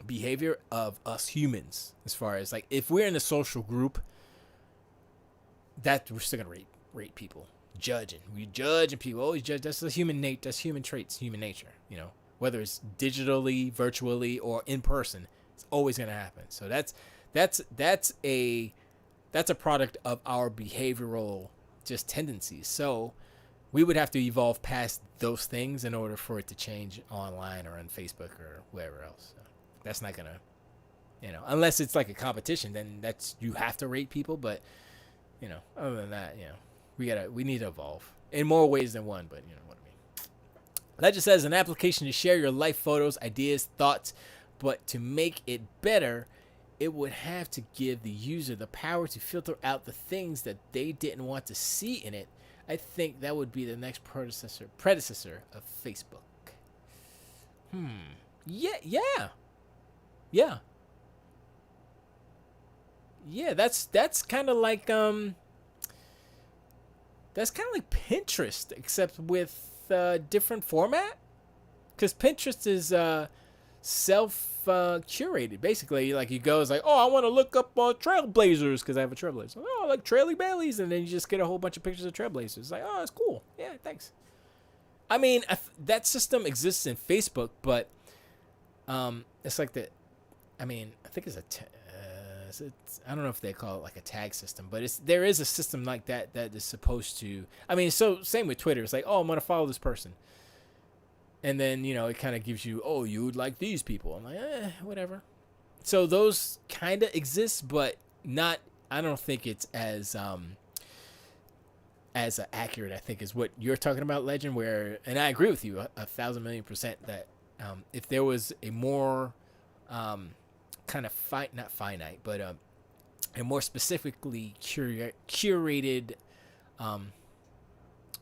behavior of us humans. As far as like if we're in a social group, that we're still gonna rate people, judging. We judging people, always judge. That's the human That's human traits, human nature. Whether it's digitally, virtually, or in person, it's always gonna happen. So that's a product of our behavioral just tendencies. So we would have to evolve past those things in order for it to change online or on Facebook or wherever else. So that's not gonna, unless it's like a competition, then you have to rate people. But other than that, we need to evolve in more ways than one. But what I mean. Legend says an application to share your life photos, ideas, thoughts, but to make it better, it would have to give the user the power to filter out the things that they didn't want to see in it. I think that would be the next predecessor of Facebook. Yeah. That's kind of like Pinterest, except with different format. Because Pinterest is self curated. Basically, like you go, it's like, oh, I want to look up trailblazers because I have a trailblazer. Oh, I like Traily Baileys, and then you just get a whole bunch of pictures of trailblazers. It's like, oh, that's cool. Yeah, thanks. I mean, that system exists in Facebook, but it's like the. I mean, I think it's I don't know if they call it like a tag system, but there is a system like that is supposed to. I mean, so same with Twitter. It's like, oh, I'm gonna follow this person. And then, it kind of gives you, oh, you would like these people. I'm like, whatever. So those kind of exist, but not, I don't think it's as accurate, I think, is what you're talking about, Legend, and I agree with you 1,000,000,000% that if there was a more kind of, not finite, but a more specifically curated, I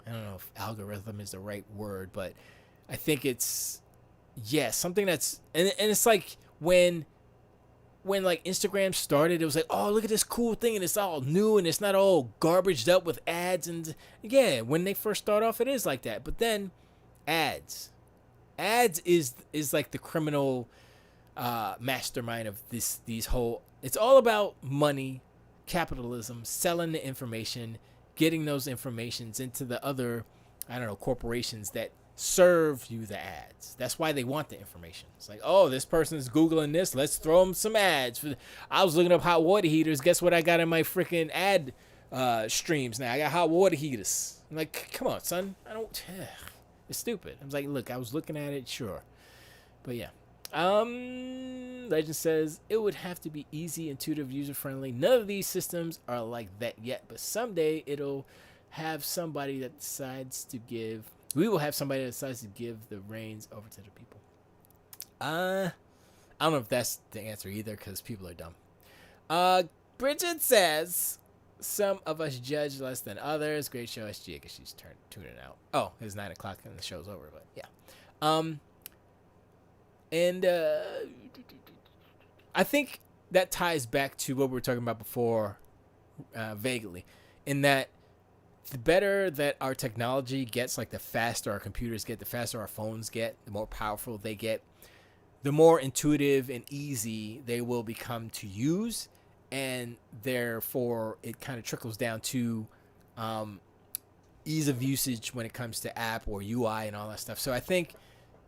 don't know if algorithm is the right word, but I think it's something that's and it's like when like Instagram started, it was like, oh, look at this cool thing, and it's all new and it's not all garbaged up with ads. And when they first start off, it is like that. But then ads is like the criminal mastermind of these whole. It's all about money, capitalism, selling the information, getting those informations into the other, I don't know, corporations that serve you the ads. That's why they want the information. It's like, oh, this person's Googling this. Let's throw them some ads. I was looking up hot water heaters. Guess what I got in my freaking ad streams now? I got hot water heaters. I'm like, come on, son. It's stupid. I was like, look, I was looking at it, sure. But yeah. Legend says it would have to be easy, intuitive, user-friendly. None of these systems are like that yet, but someday it'll have somebody that decides to give. We will have somebody that decides to give the reins over to the people. I don't know if that's the answer either, because people are dumb. Bridget says some of us judge less than others. Great show, SG, because she's tuning out. Oh, it's 9 o'clock and the show's over, but yeah. And I think that ties back to what we were talking about before, vaguely, in that the better that our technology gets, like the faster our computers get, the faster our phones get, the more powerful they get, the more intuitive and easy they will become to use, and therefore it kind of trickles down to ease of usage when it comes to app or UI and all that stuff. So I think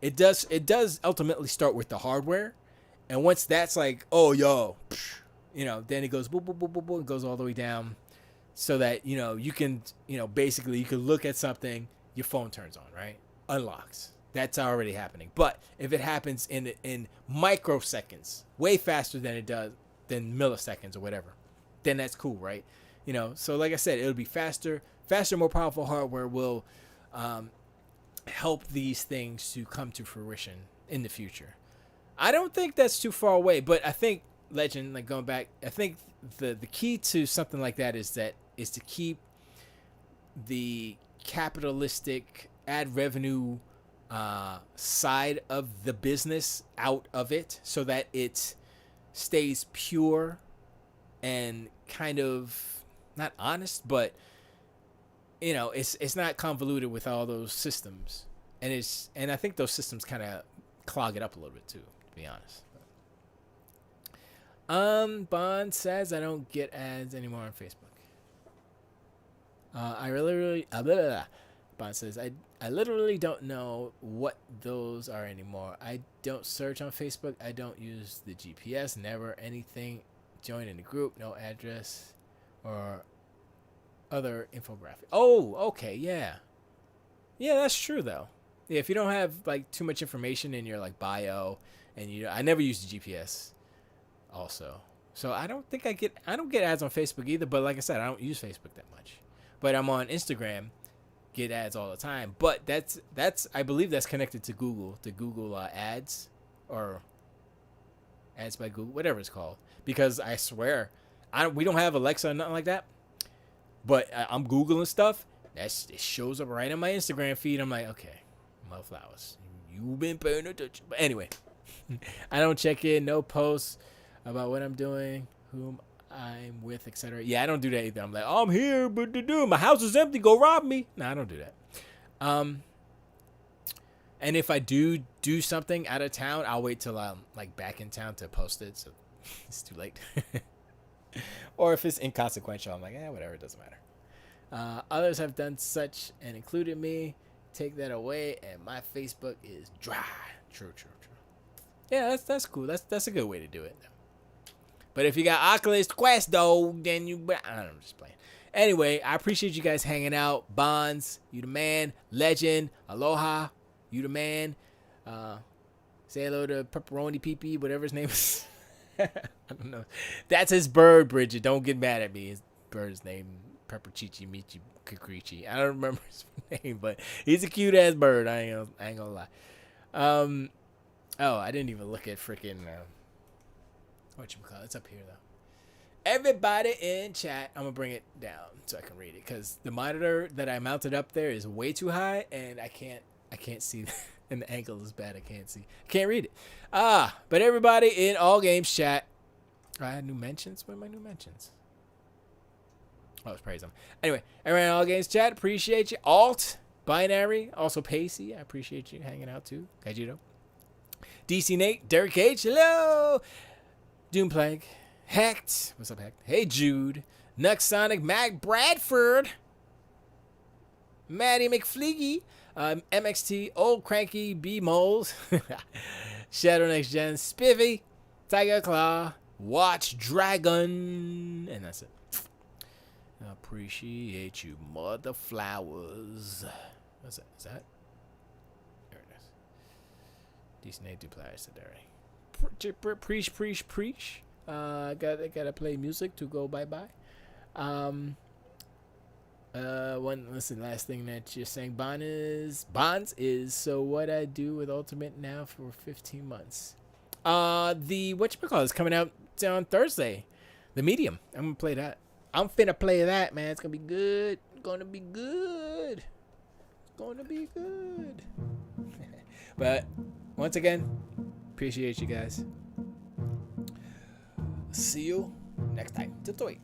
it does ultimately start with the hardware, and once that's like, oh, yo, then it goes boop, boop, boop, boop, boop, it goes all the way down. So that, you can, basically you can look at something, your phone turns on, right? Unlocks. That's already happening. But if it happens in microseconds, way faster than it does, than milliseconds or whatever, then that's cool, right? So like I said, it'll be faster, more powerful hardware will help these things to come to fruition in the future. I don't think that's too far away, but I think, Legend, like going back, I think the key to something like that is to keep the capitalistic ad revenue side of the business out of it, so that it stays pure and kind of not honest, but it's not convoluted with all those systems, and I think those systems kind of clog it up a little bit too, to be honest. Bond says I don't get ads anymore on Facebook. I really blah, blah, blah. Bond says I literally don't know what those are anymore. I don't search on Facebook. I don't use the GPS. Never anything. Join in the group. No address or other infographic. Oh, okay, yeah. Yeah, that's true though. Yeah, if you don't have like too much information in your like bio, and I never use the GPS also. So I don't get ads on Facebook either, but like I said, I don't use Facebook that much. But I'm on Instagram, get ads all the time. But that's I believe that's connected to Google, ads or ads by Google, whatever it's called. Because I swear, we don't have Alexa or nothing like that. But I'm Googling stuff. It shows up right on my Instagram feed. I'm like, okay, Mother Flowers, you've been paying attention. But anyway, I don't check in, no posts about what I'm doing, whom I'm with, etc. Yeah, I don't do that either. I'm like, I'm here, but my house is empty. Go rob me. No, I don't do that. And if I do something out of town, I'll wait till I'm like back in town to post it. So it's too late. Or if it's inconsequential, I'm like, whatever, it doesn't matter. Others have done such and included me. Take that away, and my Facebook is dry. True. Yeah, that's cool. That's a good way to do it. But if you got Oculus Quest, though, then I don't know, I'm just playing. Anyway, I appreciate you guys hanging out. Bonds, you the man. Legend, aloha, you the man. Say hello to Pepperoni Pee, whatever his name is. I don't know. That's his bird, Bridget. Don't get mad at me. His bird's name, Pepper Chichi Michi Kikrichi. I don't remember his name, but he's a cute ass bird. I ain't gonna lie. I didn't even look at freaking whatchamacallit. It's up here though. Everybody in chat, I'm gonna bring it down so I can read it, because the monitor that I mounted up there is way too high and I can't see and the angle is bad. I can't read it. But everybody in all games chat. I had new mentions. What are my new mentions? Oh, let's praise them. Anyway, everyone in all games chat, appreciate you. Alt, Binary, also Pacey, I appreciate you hanging out too. Kajito. DC Nate, Derek H, hello. Doom Plague, Hecht, what's up, Hecht? Hey, Jude, Nux Sonic, Mac Bradford, Maddie McFleegy, MXT, Old Cranky, B Moles, Shadow Next Gen, Spiffy, Tiger Claw, Watch Dragon, and that's it. Appreciate you, Mother Flowers. What's that? Is that? There it is. Decent name, dupliers today. Preach. Gotta play music to go bye. Last thing that you're saying, Bonds is so what I do with Ultimate now for 15 months. The whatchamacallit is coming out on Thursday. The Medium. I'm gonna play that. I'm finna play that, man. It's gonna be good. But once again, appreciate you guys. See you next time. Tutoy.